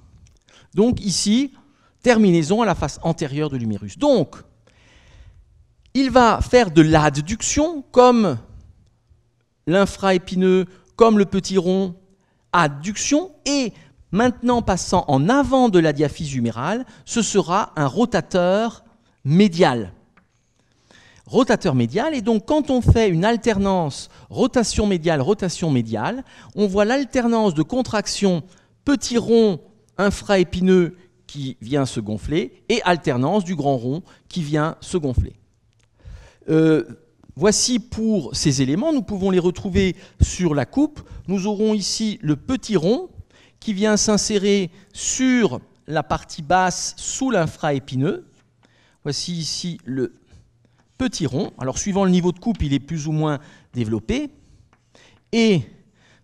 Donc ici, terminaison à la face antérieure de l'humérus. Donc, il va faire de l'adduction, comme l'infraépineux, comme le petit rond, adduction, et maintenant passant en avant de la diaphyse humérale, ce sera un rotateur médial. Rotateur médial, et donc quand on fait une alternance rotation médiale, on voit l'alternance de contraction petit rond infraépineux qui vient se gonfler et alternance du grand rond qui vient se gonfler. Voici pour ces éléments, nous pouvons les retrouver sur la coupe. Nous aurons ici le petit rond qui vient s'insérer sur la partie basse sous l'infraépineux. Voici ici le petit rond. Alors suivant le niveau de coupe, il est plus ou moins développé. Et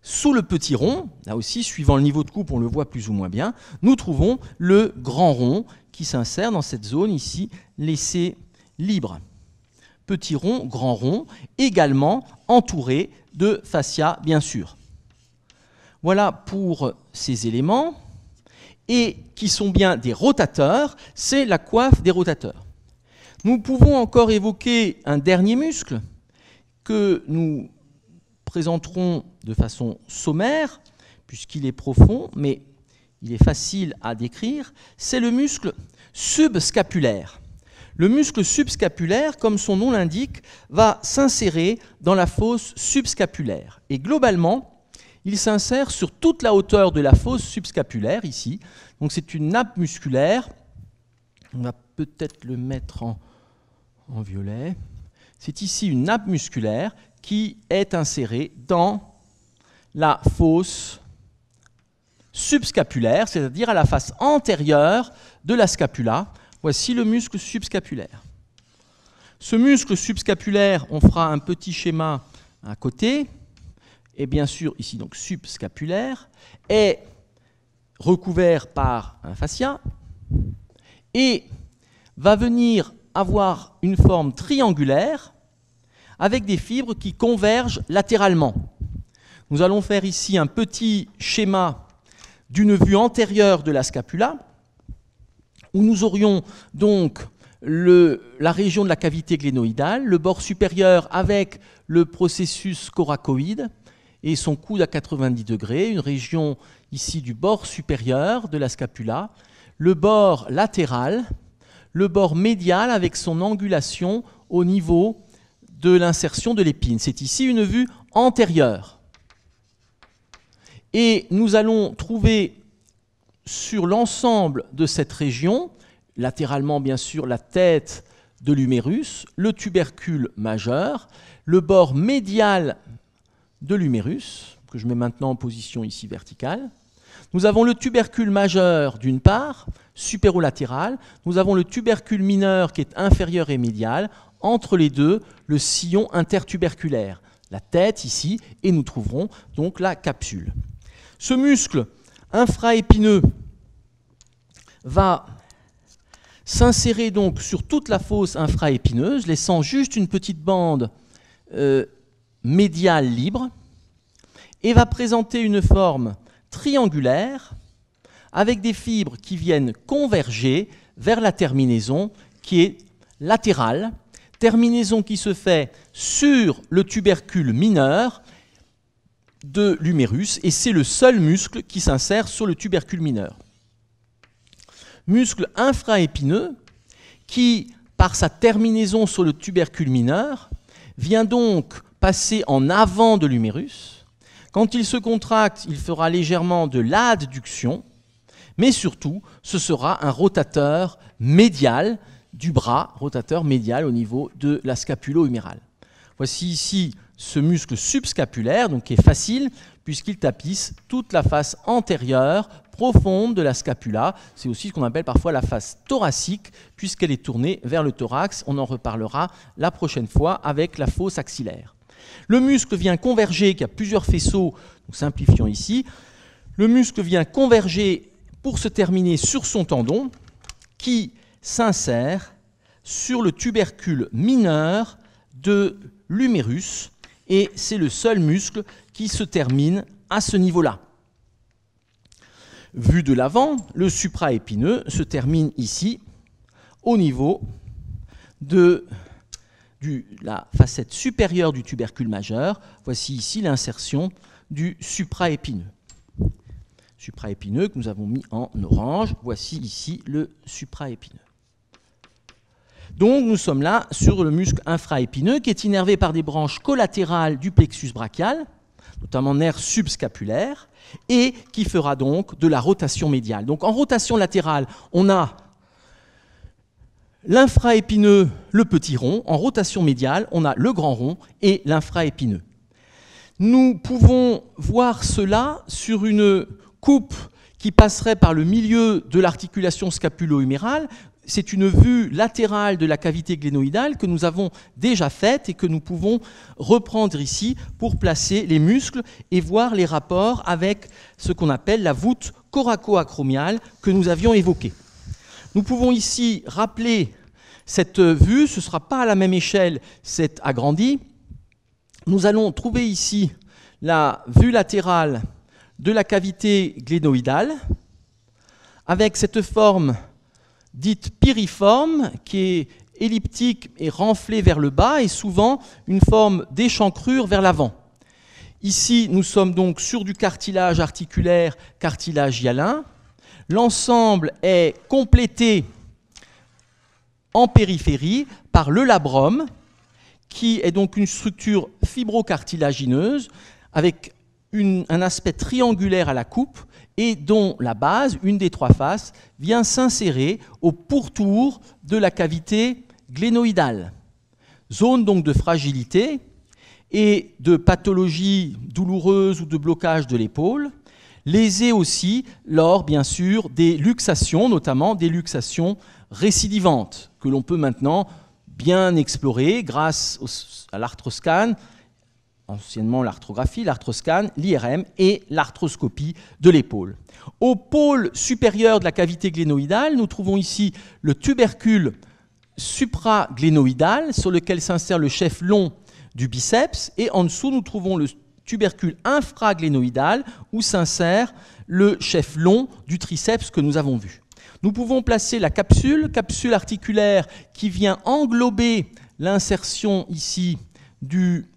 sous le petit rond, là aussi, suivant le niveau de coupe, on le voit plus ou moins bien, nous trouvons le grand rond qui s'insère dans cette zone ici, laissée libre. Petit rond, grand rond, également entouré de fascia, bien sûr. Voilà pour ces éléments, et qui sont bien des rotateurs, c'est la coiffe des rotateurs. Nous pouvons encore évoquer un dernier muscle que nous présenterons de façon sommaire, puisqu'il est profond, mais il est facile à décrire, c'est le muscle subscapulaire. Le muscle subscapulaire, comme son nom l'indique, va s'insérer dans la fosse subscapulaire. Et globalement, il s'insère sur toute la hauteur de la fosse subscapulaire, ici. Donc c'est une nappe musculaire. On va peut-être le mettre en violet. C'est ici une nappe musculaire qui est insérée dans la fosse subscapulaire, c'est-à-dire à la face antérieure de la scapula. Voici le muscle subscapulaire. Ce muscle subscapulaire, on fera un petit schéma à côté, et bien sûr, ici donc subscapulaire, est recouvert par un fascia et va venir avoir une forme triangulaire avec des fibres qui convergent latéralement. Nous allons faire ici un petit schéma d'une vue antérieure de la scapula, où nous aurions donc la région de la cavité glénoïdale, le bord supérieur avec le processus coracoïde et son coude à 90 degrés, une région ici du bord supérieur de la scapula, le bord latéral, le bord médial avec son angulation au niveau de l'insertion de l'épine. C'est ici une vue antérieure. Et nous allons trouver sur l'ensemble de cette région, latéralement bien sûr la tête de l'humérus, le tubercule majeur, le bord médial de l'humérus, que je mets maintenant en position ici verticale. Nous avons le tubercule majeur d'une part, supérolatéral. Nous avons le tubercule mineur qui est inférieur et médial. Entre les deux, le sillon intertuberculaire. La tête ici, et nous trouverons donc la capsule. Ce muscle infraépineux va s'insérer donc sur toute la fosse infraépineuse, laissant juste une petite bande médiale libre, et va présenter une forme triangulaire avec des fibres qui viennent converger vers la terminaison qui est latérale, terminaison qui se fait sur le tubercule mineur de l'humérus, et c'est le seul muscle qui s'insère sur le tubercule mineur. Muscle infraépineux qui, par sa terminaison sur le tubercule mineur, vient donc passer en avant de l'humérus. Quand il se contracte, il fera légèrement de l'adduction, mais surtout, ce sera un rotateur médial du bras, rotateur médial au niveau de la scapulo-humérale. Voici ici ce muscle subscapulaire, donc qui est facile, puisqu'il tapisse toute la face antérieure profonde de la scapula. C'est aussi ce qu'on appelle parfois la face thoracique, puisqu'elle est tournée vers le thorax. On en reparlera la prochaine fois avec la fosse axillaire. Le muscle vient converger, qui a plusieurs faisceaux, donc simplifions ici. Le muscle vient converger pour se terminer sur son tendon, qui s'insère sur le tubercule mineur de l'humérus, et c'est le seul muscle qui se termine à ce niveau-là. Vu de l'avant, le supraépineux se termine ici, au niveau de la facette supérieure du tubercule majeur. Voici ici l'insertion du supraépineux. Supraépineux que nous avons mis en orange. Voici ici le supraépineux. Donc nous sommes là sur le muscle infraépineux qui est innervé par des branches collatérales du plexus brachial, notamment nerf subscapulaire, et qui fera donc de la rotation médiale. Donc en rotation latérale, on a l'infraépineux, le petit rond. En rotation médiale, on a le grand rond et l'infraépineux. Nous pouvons voir cela sur une coupe qui passerait par le milieu de l'articulation scapulo-humérale. C'est une vue latérale de la cavité glénoïdale que nous avons déjà faite et que nous pouvons reprendre ici pour placer les muscles et voir les rapports avec ce qu'on appelle la voûte coraco-acromiale que nous avions évoquée. Nous pouvons ici rappeler cette vue, ce ne sera pas à la même échelle, c'est agrandi. Nous allons trouver ici la vue latérale de la cavité glénoïdale avec cette forme dite piriforme, qui est elliptique et renflée vers le bas, et souvent une forme d'échancrure vers l'avant. Ici, nous sommes donc sur du cartilage articulaire, cartilage hyalin. L'ensemble est complété en périphérie par le labrum, qui est donc une structure fibrocartilagineuse avec un aspect triangulaire à la coupe, et dont la base, une des trois faces, vient s'insérer au pourtour de la cavité glénoïdale. Zone donc de fragilité et de pathologie douloureuse ou de blocage de l'épaule, lésée aussi lors, bien sûr, des luxations, notamment des luxations récidivantes, que l'on peut maintenant bien explorer grâce à l'arthroscan, anciennement l'arthrographie, l'arthroscan, l'IRM et l'arthroscopie de l'épaule. Au pôle supérieur de la cavité glénoïdale, nous trouvons ici le tubercule supraglénoïdal sur lequel s'insère le chef long du biceps, et en dessous nous trouvons le tubercule infraglénoïdal où s'insère le chef long du triceps que nous avons vu. Nous pouvons placer la capsule articulaire qui vient englober l'insertion ici du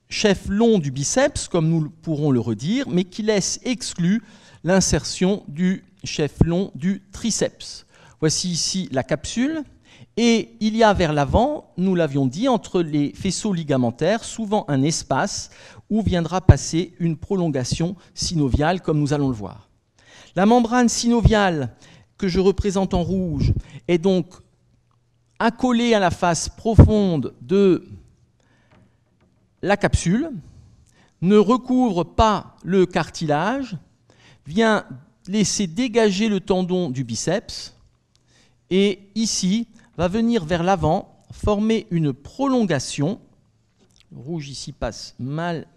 chef long du biceps, comme nous pourrons le redire, mais qui laisse exclu l'insertion du chef long du triceps. Voici ici la capsule, et il y a vers l'avant, nous l'avions dit, entre les faisceaux ligamentaires, souvent un espace où viendra passer une prolongation synoviale, comme nous allons le voir. La membrane synoviale, que je représente en rouge, est donc accolée à la face profonde de la capsule, ne recouvre pas le cartilage, vient laisser dégager le tendon du biceps et ici va venir vers l'avant former une prolongation. Le rouge ici passe mal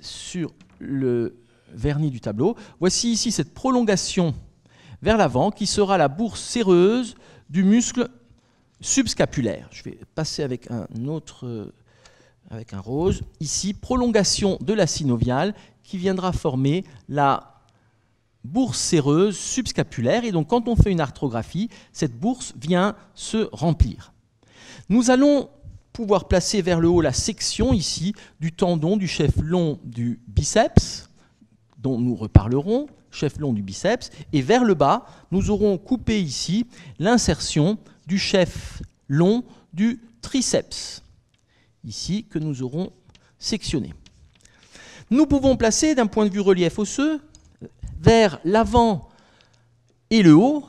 sur le vernis du tableau. Voici ici cette prolongation vers l'avant qui sera la bourse séreuse du muscle subscapulaire. Je vais passer avec un autre... avec un rose, ici, prolongation de la synoviale qui viendra former la bourse séreuse subscapulaire. Et donc, quand on fait une arthrographie, cette bourse vient se remplir. Nous allons pouvoir placer vers le haut la section, ici, du tendon du chef long du biceps, dont nous reparlerons, chef long du biceps, et vers le bas, nous aurons coupé ici l'insertion du chef long du triceps, ici, que nous aurons sectionné. Nous pouvons placer, d'un point de vue relief osseux, vers l'avant et le haut,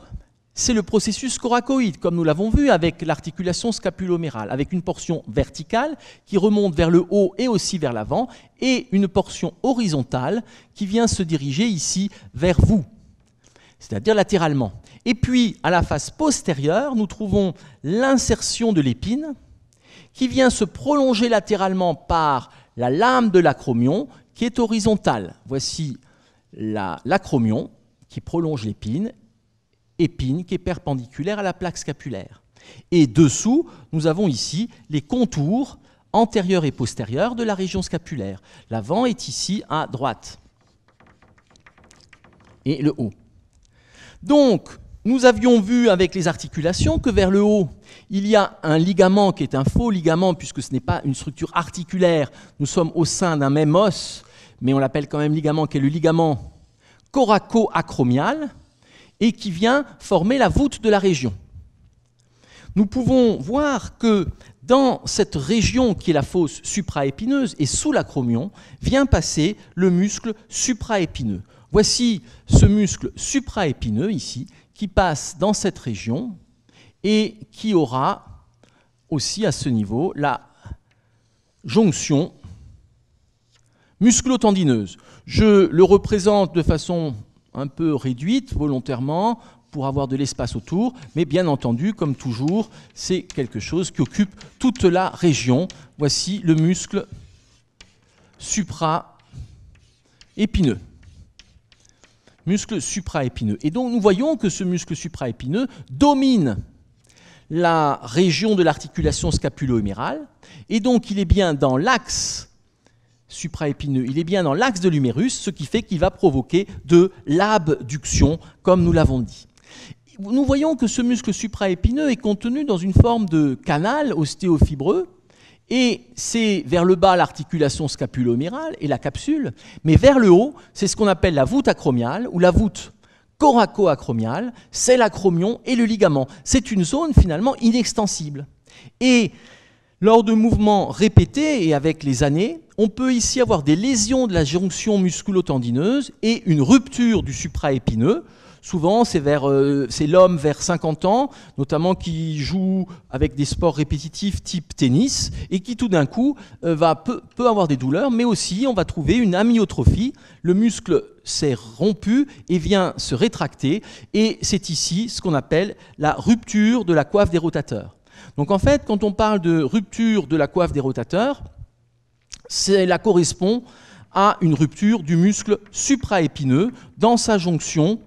c'est le processus coracoïde, comme nous l'avons vu avec l'articulation scapulomérale, avec une portion verticale qui remonte vers le haut et aussi vers l'avant, et une portion horizontale qui vient se diriger ici vers vous, c'est-à-dire latéralement. Et puis, à la face postérieure, nous trouvons l'insertion de l'épine, qui vient se prolonger latéralement par la lame de l'acromion qui est horizontale. Voici l'acromion qui prolonge l'épine, épine qui est perpendiculaire à la plaque scapulaire. Et dessous, nous avons ici les contours antérieurs et postérieurs de la région scapulaire. L'avant est ici à droite. et le haut. Donc, nous avions vu avec les articulations que vers le haut, il y a un ligament qui est un faux ligament puisque ce n'est pas une structure articulaire. Nous sommes au sein d'un même os, mais on l'appelle quand même ligament, qui est le ligament coraco-acromial et qui vient former la voûte de la région. Nous pouvons voir que dans cette région qui est la fosse supraépineuse et sous l'acromion vient passer le muscle supraépineux. Voici ce muscle supraépineux ici qui passe dans cette région et qui aura aussi à ce niveau la jonction musculo-tendineuse. Je le représente de façon un peu réduite, volontairement, pour avoir de l'espace autour, mais bien entendu, comme toujours, c'est quelque chose qui occupe toute la région. Voici le muscle supraépineux. Muscle supraépineux. Et donc nous voyons que ce muscle supraépineux domine la région de l'articulation scapulo-humérale, et donc il est bien dans l'axe supraépineux, il est bien dans l'axe de l'humérus, ce qui fait qu'il va provoquer de l'abduction, comme nous l'avons dit. Nous voyons que ce muscle supraépineux est contenu dans une forme de canal ostéofibreux, et c'est vers le bas l'articulation scapulo-humérale et la capsule, mais vers le haut, c'est ce qu'on appelle la voûte acromiale ou la voûte coraco-acromiale, c'est l'acromion et le ligament. C'est une zone finalement inextensible. Et lors de mouvements répétés et avec les années, on peut ici avoir des lésions de la jonction musculo-tendineuse et une rupture du supraépineux. Souvent, c'est l'homme vers 50 ans, notamment qui joue avec des sports répétitifs type tennis, et qui tout d'un coup peut avoir des douleurs, mais aussi on va trouver une amyotrophie. Le muscle s'est rompu et vient se rétracter, et c'est ici ce qu'on appelle la rupture de la coiffe des rotateurs. Donc en fait, quand on parle de rupture de la coiffe des rotateurs, cela correspond à une rupture du muscle supraépineux dans sa jonction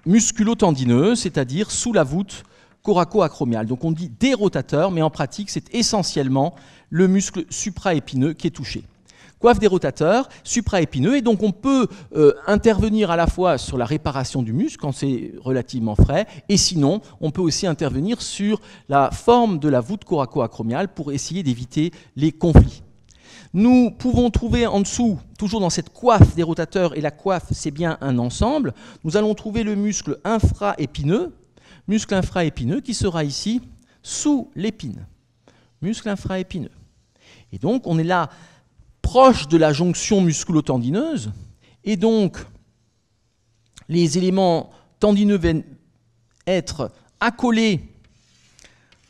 musculo-tendineuse, c'est-à-dire sous la voûte coraco-acromiale. Donc on dit des rotateurs, mais en pratique, c'est essentiellement le muscle supraépineux qui est touché. Coiffe des rotateurs, supraépineux, et donc on peut intervenir à la fois sur la réparation du muscle quand c'est relativement frais, et sinon, on peut aussi intervenir sur la forme de la voûte coraco-acromiale pour essayer d'éviter les conflits. Nous pouvons trouver en dessous, toujours dans cette coiffe des rotateurs, et la coiffe c'est bien un ensemble, nous allons trouver le muscle infraépineux qui sera ici sous l'épine. Muscle infraépineux. Et donc on est là proche de la jonction musculo-tendineuse, et donc les éléments tendineux viennent être accolés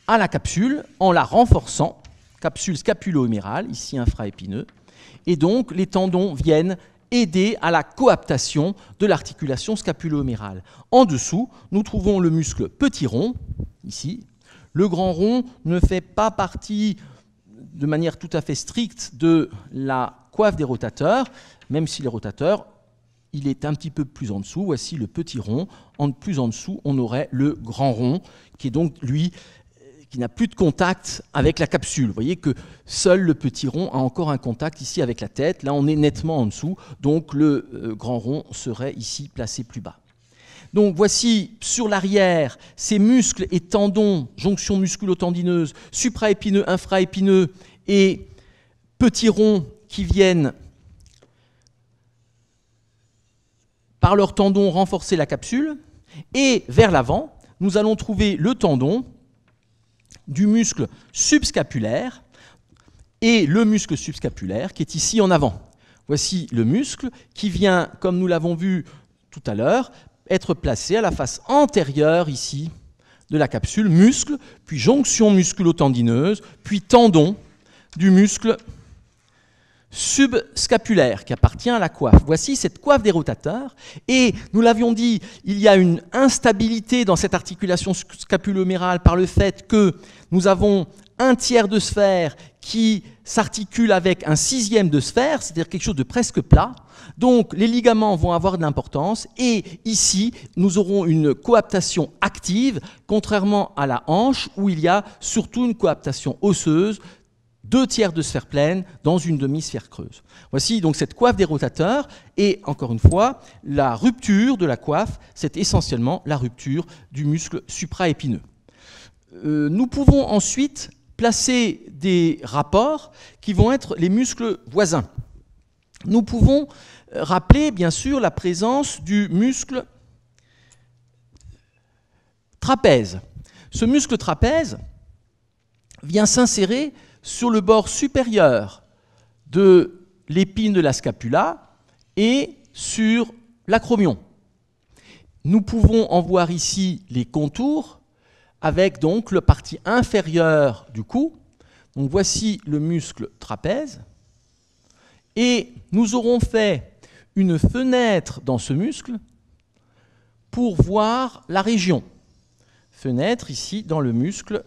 à la capsule en la renforçant, capsule scapulo-humérale, ici infraépineux, et donc les tendons viennent aider à la coaptation de l'articulation scapulo-humérale. En dessous, nous trouvons le muscle petit rond, ici. Le grand rond ne fait pas partie de manière tout à fait stricte de la coiffe des rotateurs, même si les rotateurs, il est un petit peu plus en dessous. Voici le petit rond. Plus en dessous, on aurait le grand rond, qui est donc, lui, qui n'a plus de contact avec la capsule. Vous voyez que seul le petit rond a encore un contact ici avec la tête. Là, on est nettement en dessous, donc le grand rond serait ici placé plus bas. Donc voici sur l'arrière ces muscles et tendons, jonction musculo-tendineuse, supraépineux, infraépineux et petits ronds qui viennent par leurs tendons renforcer la capsule. Et vers l'avant, nous allons trouver le tendon du muscle subscapulaire et le muscle subscapulaire qui est ici en avant. Voici le muscle qui vient, comme nous l'avons vu tout à l'heure, être placé à la face antérieure ici de la capsule, muscle, puis jonction musculo-tendineuse, puis tendon du muscle subscapulaire qui appartient à la coiffe. Voici cette coiffe des rotateurs, et nous l'avions dit, il y a une instabilité dans cette articulation scapulo-humérale par le fait que nous avons un tiers de sphère qui s'articule avec un sixième de sphère, c'est-à-dire quelque chose de presque plat. Donc les ligaments vont avoir de l'importance, et ici nous aurons une coaptation active, contrairement à la hanche où il y a surtout une coaptation osseuse 2/3 de sphère pleine dans une demi-sphère creuse. Voici donc cette coiffe des rotateurs, et encore une fois, la rupture de la coiffe, c'est essentiellement la rupture du muscle supraépineux. Nous pouvons ensuite placer des rapports qui vont être les muscles voisins. Nous pouvons rappeler bien sûr la présence du muscle trapèze. Ce muscle trapèze vient s'insérer sur le bord supérieur de l'épine de la scapula et sur l'acromion. Nous pouvons en voir ici les contours avec donc la partie inférieure du cou. Donc voici le muscle trapèze. Et nous aurons fait une fenêtre dans ce muscle pour voir la région. Fenêtre ici dans le muscle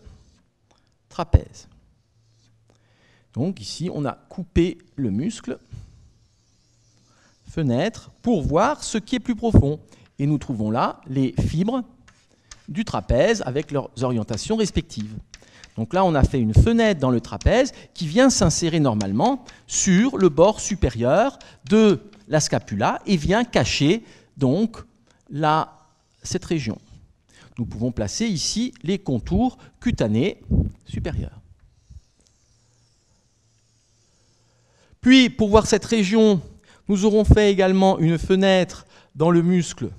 trapèze. Donc ici, on a coupé le muscle, fenêtre, pour voir ce qui est plus profond. Et nous trouvons là les fibres du trapèze avec leurs orientations respectives. Donc là, on a fait une fenêtre dans le trapèze qui vient s'insérer normalement sur le bord supérieur de la scapula et vient cacher donc cette région. Nous pouvons placer ici les contours cutanés supérieurs. Puis, pour voir cette région, nous aurons fait également une fenêtre dans le muscle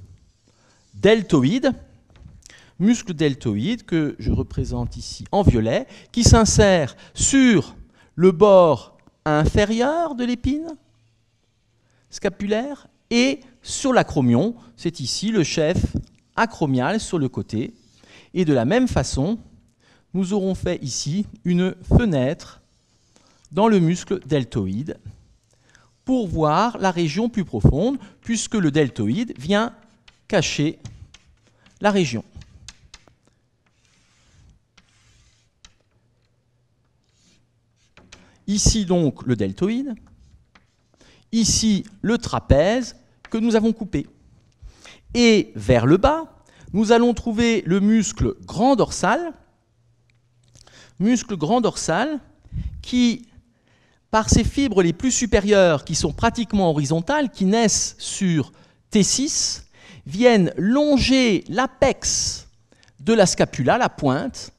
deltoïde, que je représente ici en violet, qui s'insère sur le bord inférieur de l'épine scapulaire et sur l'acromion, c'est ici le chef acromial sur le côté. Et de la même façon, nous aurons fait ici une fenêtre dans le muscle deltoïde pour voir la région plus profonde, puisque le deltoïde vient cacher la région. Ici donc le deltoïde, ici le trapèze que nous avons coupé. Et vers le bas, nous allons trouver le muscle grand dorsal qui, par ses fibres les plus supérieures, qui sont pratiquement horizontales, qui naissent sur T6, viennent longer l'apex de la scapula, la pointe,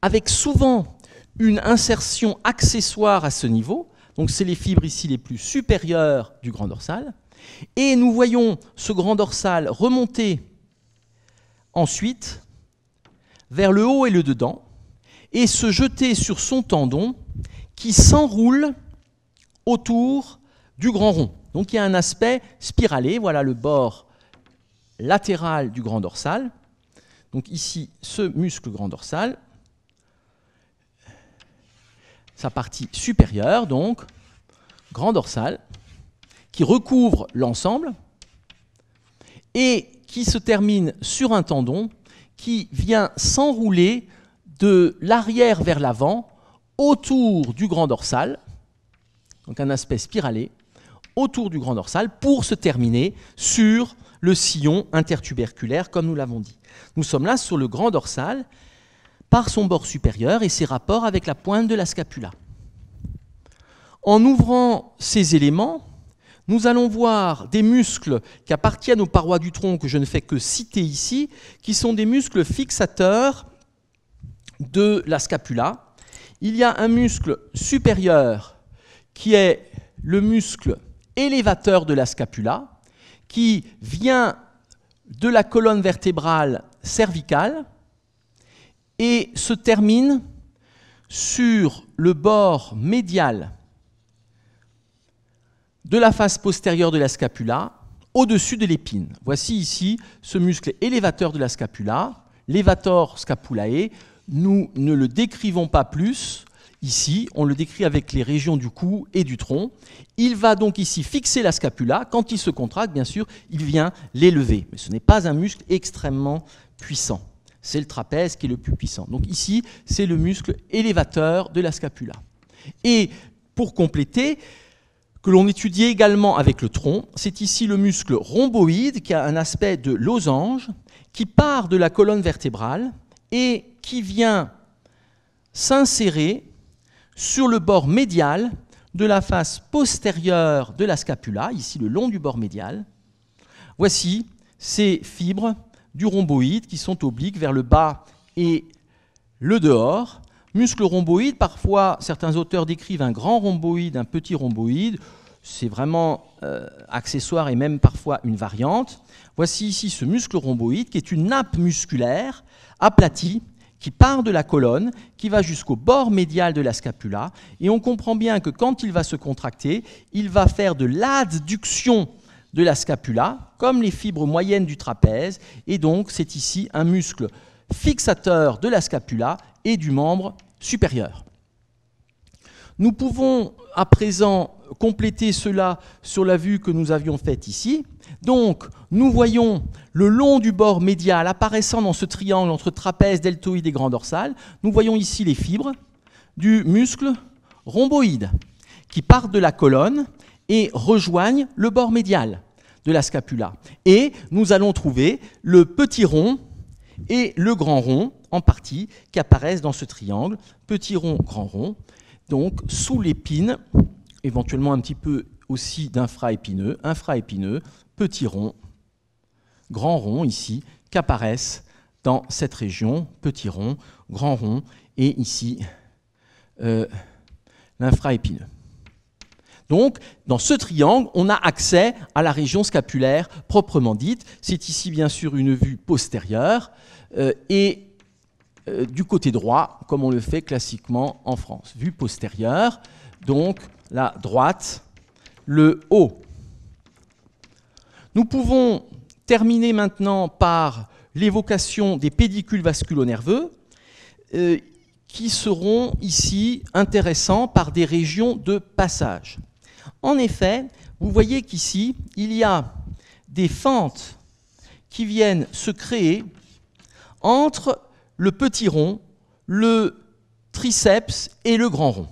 avec souvent une insertion accessoire à ce niveau. Donc c'est les fibres ici les plus supérieures du grand dorsal. Et nous voyons ce grand dorsal remonter ensuite vers le haut et le dedans et se jeter sur son tendon qui s'enroule autour du grand rond. Donc il y a un aspect spiralé, voilà le bord latéral du grand dorsal. Donc ici, ce muscle grand dorsal, sa partie supérieure, donc, grand dorsal, qui recouvre l'ensemble et qui se termine sur un tendon qui vient s'enrouler de l'arrière vers l'avant autour du grand dorsal, donc un aspect spiralé, autour du grand dorsal pour se terminer sur le sillon intertuberculaire, comme nous l'avons dit. Nous sommes là sur le grand dorsal par son bord supérieur et ses rapports avec la pointe de la scapula. En ouvrant ces éléments, nous allons voir des muscles qui appartiennent aux parois du tronc, que je ne fais que citer ici, qui sont des muscles fixateurs de la scapula. Il y a un muscle supérieur qui est le muscle élévateur de la scapula, qui vient de la colonne vertébrale cervicale et se termine sur le bord médial de la face postérieure de la scapula, au-dessus de l'épine. Voici ici ce muscle élévateur de la scapula, levator scapulae. Nous ne le décrivons pas plus ici, on le décrit avec les régions du cou et du tronc. Il va donc ici fixer la scapula. Quand il se contracte, bien sûr, il vient l'élever. Mais ce n'est pas un muscle extrêmement puissant. C'est le trapèze qui est le plus puissant. Donc ici, c'est le muscle élévateur de la scapula. Et pour compléter, que l'on étudie également avec le tronc, c'est ici le muscle rhomboïde qui a un aspect de losange, qui part de la colonne vertébrale et qui vient s'insérer sur le bord médial de la face postérieure de la scapula, ici le long du bord médial. Voici ces fibres du rhomboïde qui sont obliques vers le bas et le dehors. Muscle rhomboïde, parfois certains auteurs décrivent un grand rhomboïde, un petit rhomboïde. C'est vraiment accessoire et même parfois une variante. Voici ici ce muscle rhomboïde qui est une nappe musculaire aplatie qui part de la colonne, qui va jusqu'au bord médial de la scapula. Et on comprend bien que quand il va se contracter, il va faire de l'adduction de la scapula, comme les fibres moyennes du trapèze. Et donc, c'est ici un muscle fixateur de la scapula et du membre supérieur. Nous pouvons à présent compléter cela sur la vue que nous avions faite ici. Donc, nous voyons le long du bord médial apparaissant dans ce triangle entre trapèze, deltoïde et grand dorsal. Nous voyons ici les fibres du muscle rhomboïde qui partent de la colonne et rejoignent le bord médial de la scapula. Et nous allons trouver le petit rond et le grand rond en partie qui apparaissent dans ce triangle, petit rond, grand rond, donc sous l'épine, éventuellement un petit peu aussi d'infraépineux, infraépineux, petit rond, grand rond ici, qui apparaissent dans cette région, petit rond, grand rond, et ici l'infraépineux. Donc, dans ce triangle, on a accès à la région scapulaire proprement dite. C'est ici, bien sûr, une vue postérieure et du côté droit, comme on le fait classiquement en France. Vue postérieure, donc la droite, le haut. Nous pouvons terminer maintenant par l'évocation des pédicules vasculonerveux qui seront ici intéressants par des régions de passage. En effet, vous voyez qu'ici, il y a des fentes qui viennent se créer entre le petit rond, le triceps et le grand rond.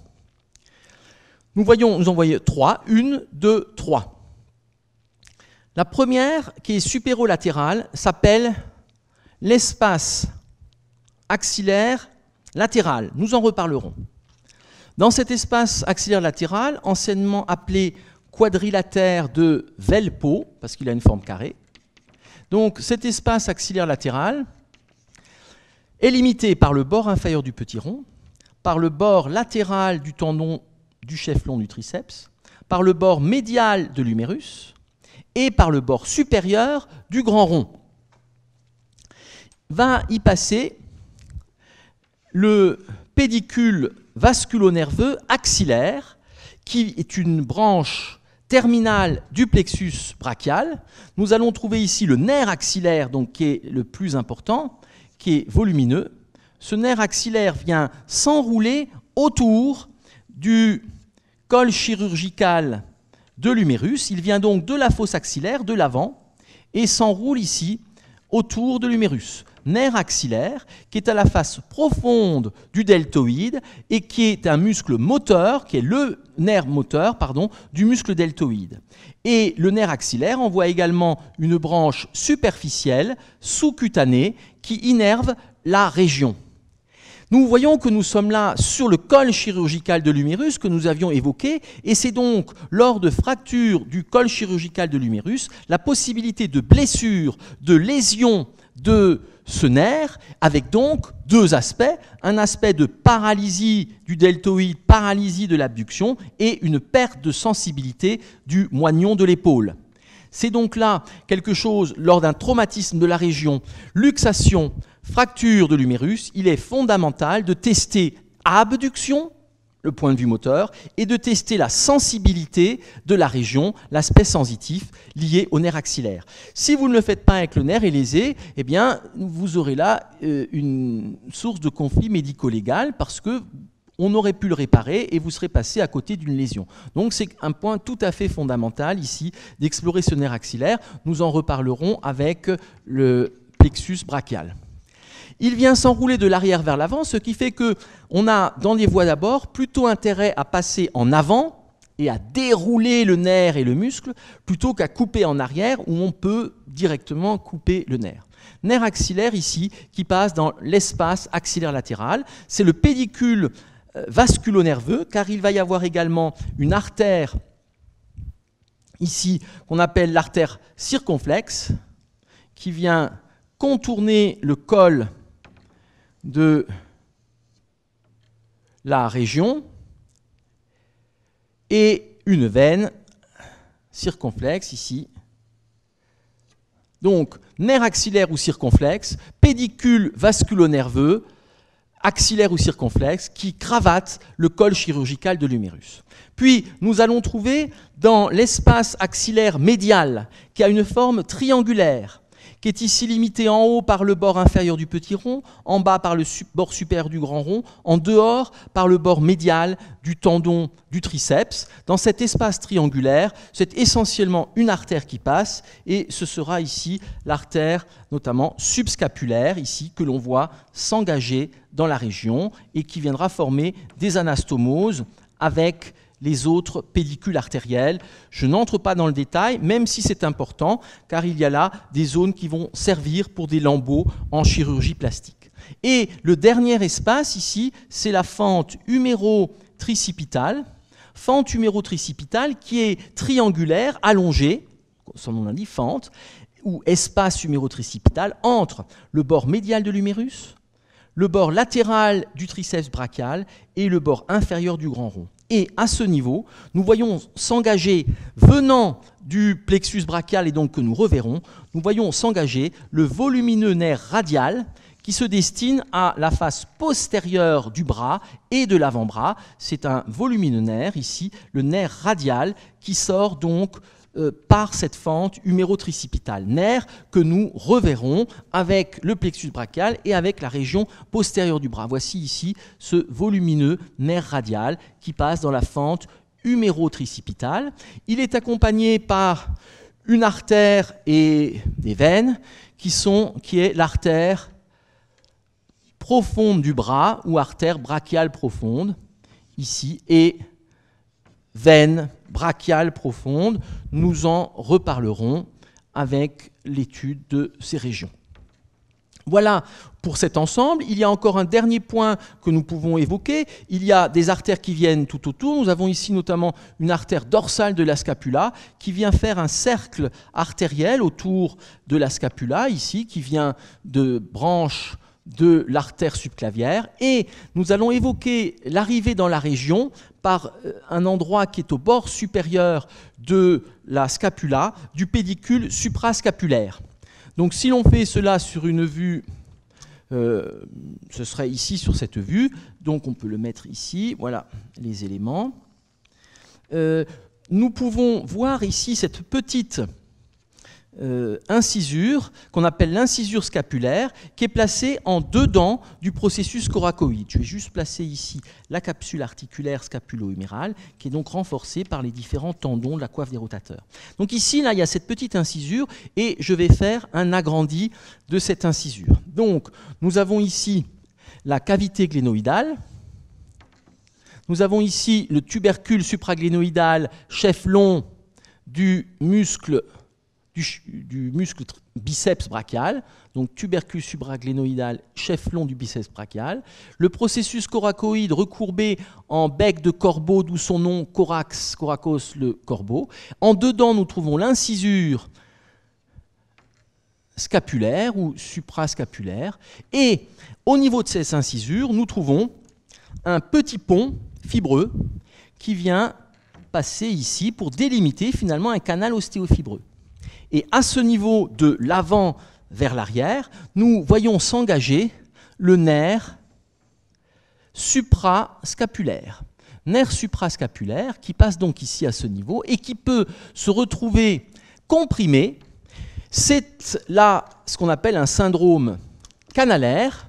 Nous en voyons trois, 1, 2, 3. La première, qui est supérolatérale, s'appelle l'espace axillaire latéral. Nous en reparlerons. Dans cet espace axillaire latéral, anciennement appelé quadrilatère de Velpeau, parce qu'il a une forme carrée, donc cet espace axillaire latéral est limité par le bord inférieur du petit rond, par le bord latéral du tendon du chef-long du triceps, par le bord médial de l'humérus et par le bord supérieur du grand rond. Va y passer le pédicule vasculonerveux axillaire, qui est une branche terminale du plexus brachial. Nous allons trouver ici le nerf axillaire, donc, qui est le plus important, qui est volumineux. Ce nerf axillaire vient s'enrouler autour du col chirurgical de l'humérus. Il vient donc de la fosse axillaire, de l'avant, et s'enroule ici autour de l'humérus. Nerf axillaire, qui est à la face profonde du deltoïde et qui est un muscle moteur, qui est le nerf moteur, du muscle deltoïde. Et le nerf axillaire envoie également une branche superficielle, sous-cutanée, qui innerve la région. Nous voyons que nous sommes là sur le col chirurgical de l'humérus que nous avions évoqué, et c'est donc lors de fractures du col chirurgical de l'humérus la possibilité de blessure, de lésion de ce nerf, avec donc deux aspects, un aspect de paralysie du deltoïde, paralysie de l'abduction, et une perte de sensibilité du moignon de l'épaule. C'est donc là quelque chose, lors d'un traumatisme de la région, luxation, fracture de l'humérus, il est fondamental de tester abduction, le point de vue moteur, et de tester la sensibilité de la région, l'aspect sensitif lié au nerf axillaire. Si vous ne le faites pas avec le nerf est lésé, eh bien, vous aurez là une source de conflit médico-légal parce que on aurait pu le réparer et vous serez passé à côté d'une lésion. Donc c'est un point tout à fait fondamental ici d'explorer ce nerf axillaire. Nous en reparlerons avec le plexus brachial. Il vient s'enrouler de l'arrière vers l'avant, ce qui fait qu'on a dans les voies d'abord plutôt intérêt à passer en avant et à dérouler le nerf et le muscle plutôt qu'à couper en arrière où on peut directement couper le nerf. Nerf axillaire ici qui passe dans l'espace axillaire latéral. C'est le pédicule vasculonerveux, car il va y avoir également une artère ici qu'on appelle l'artère circonflexe, qui vient contourner le col de la région, et une veine circonflexe ici. Donc, nerf axillaire ou circonflexe, pédicule vasculonerveux, axillaire ou circonflexe, qui cravate le col chirurgical de l'humérus. Puis, nous allons trouver dans l'espace axillaire médial, qui a une forme triangulaire, qui est ici limité en haut par le bord inférieur du petit rond, en bas par le bord supérieur du grand rond, en dehors par le bord médial du tendon du triceps. Dans cet espace triangulaire, c'est essentiellement une artère qui passe, et ce sera ici l'artère notamment subscapulaire, ici, que l'on voit s'engager dans la région et qui viendra former des anastomoses avec les autres pédicules artérielles. Je n'entre pas dans le détail, même si c'est important, car il y a là des zones qui vont servir pour des lambeaux en chirurgie plastique. Et le dernier espace ici, c'est la fente humérotricipitale, qui est triangulaire, allongée, son nom l'indique, fente, ou espace humérotricipital, entre le bord médial de l'humérus, le bord latéral du triceps brachial et le bord inférieur du grand rond. Et à ce niveau, nous voyons s'engager, venant du plexus brachial et donc que nous reverrons, nous voyons s'engager le volumineux nerf radial qui se destine à la face postérieure du bras et de l'avant-bras. C'est un volumineux nerf, ici, le nerf radial, qui sort donc par cette fente humérotricipitale, nerf que nous reverrons avec le plexus brachial et avec la région postérieure du bras. Voici ici ce volumineux nerf radial qui passe dans la fente humérotricipitale. Il est accompagné par une artère et des veines qui est l'artère profonde du bras ou artère brachiale profonde, ici, et veine brachiale profonde. Nous en reparlerons avec l'étude de ces régions. Voilà pour cet ensemble. Il y a encore un dernier point que nous pouvons évoquer. Il y a des artères qui viennent tout autour. Nous avons ici notamment une artère dorsale de la scapula qui vient faire un cercle artériel autour de la scapula, ici, qui vient de branches de l'artère subclavière, et nous allons évoquer l'arrivée dans la région par un endroit qui est au bord supérieur de la scapula, du pédicule suprascapulaire. Donc si l'on fait cela sur une vue, ce serait ici sur cette vue, donc on peut le mettre ici, voilà les éléments. Nous pouvons voir ici cette petite incisure qu'on appelle l'incisure scapulaire, qui est placée en dedans du processus coracoïde. Je vais juste placer ici la capsule articulaire scapulo-humérale, qui est donc renforcée par les différents tendons de la coiffe des rotateurs. Donc ici, là, il y a cette petite incisure, et je vais faire un agrandi de cette incisure. Donc, nous avons ici la cavité glénoïdale. Nous avons ici le tubercule supraglénoïdal, chef long du muscle biceps brachial, donc tubercule supraglénoïdal, chef long du biceps brachial. Le processus coracoïde recourbé en bec de corbeau, d'où son nom corax, coracos le corbeau. En dedans, nous trouvons l'incisure scapulaire ou suprascapulaire. Et au niveau de ces incisures, nous trouvons un petit pont fibreux qui vient passer ici pour délimiter finalement un canal ostéofibreux. Et à ce niveau de l'avant vers l'arrière, nous voyons s'engager le nerf suprascapulaire. Nerf suprascapulaire qui passe donc ici à ce niveau et qui peut se retrouver comprimé. C'est là ce qu'on appelle un syndrome canalaire.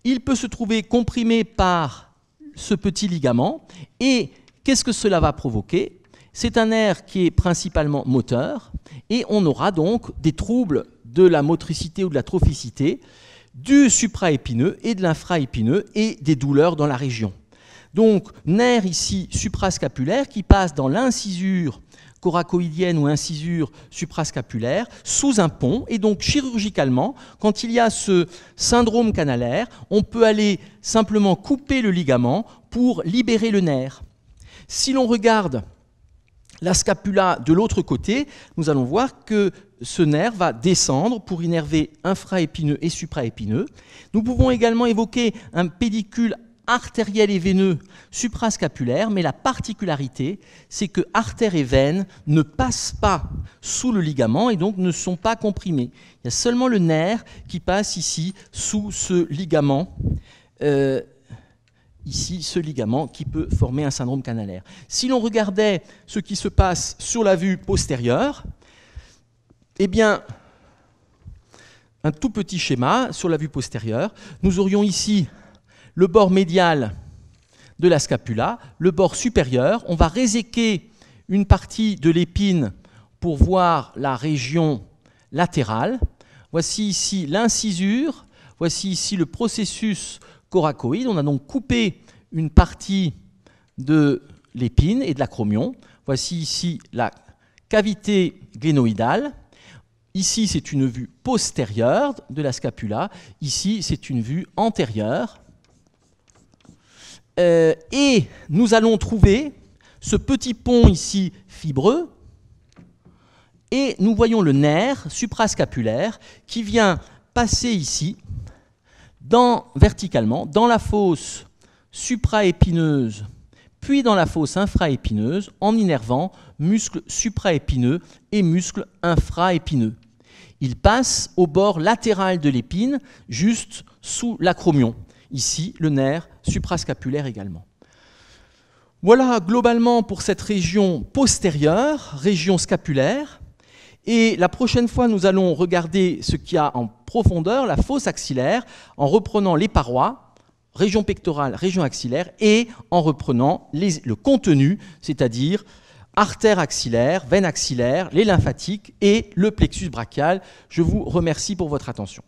Il peut se trouver comprimé par ce petit ligament. Et qu'est-ce que cela va provoquer ? C'est un nerf qui est principalement moteur, et on aura donc des troubles de la motricité ou de la trophicité, du supraépineux et de l'infraépineux, et des douleurs dans la région. Donc, nerf ici suprascapulaire qui passe dans l'incisure coracoïdienne ou incisure suprascapulaire sous un pont. Et donc, chirurgicalement, quand il y a ce syndrome canalaire, on peut aller simplement couper le ligament pour libérer le nerf. Si l'on regarde la scapula de l'autre côté, nous allons voir que ce nerf va descendre pour innerver infraépineux et supraépineux. Nous pouvons également évoquer un pédicule artériel et veineux suprascapulaire, mais la particularité, c'est que artère et veine ne passent pas sous le ligament et donc ne sont pas comprimés. Il y a seulement le nerf qui passe ici sous ce ligament, ici ce ligament qui peut former un syndrome canalaire. Si l'on regardait ce qui se passe sur la vue postérieure, eh bien, un tout petit schéma sur la vue postérieure, nous aurions ici le bord médial de la scapula, le bord supérieur. On va réséquer une partie de l'épine pour voir la région latérale. Voici ici l'incisure, voici ici le processus coracoïde. On a donc coupé une partie de l'épine et de l'acromion. Voici ici la cavité glénoïdale. Ici, c'est une vue postérieure de la scapula. Ici, c'est une vue antérieure. Et nous allons trouver ce petit pont ici fibreux et nous voyons le nerf suprascapulaire qui vient passer ici verticalement dans la fosse supraépineuse puis dans la fosse infraépineuse en innervant muscles supraépineux et muscles infraépineux. Il passe au bord latéral de l'épine juste sous l'acromion. Ici, le nerf suprascapulaire également. Voilà globalement pour cette région postérieure, région scapulaire. Et la prochaine fois, nous allons regarder ce qu'il y a en profondeur, la fosse axillaire, en reprenant les parois, région pectorale, région axillaire, et en reprenant le contenu, c'est-à-dire artère axillaire, veine axillaire, les lymphatiques et le plexus brachial. Je vous remercie pour votre attention.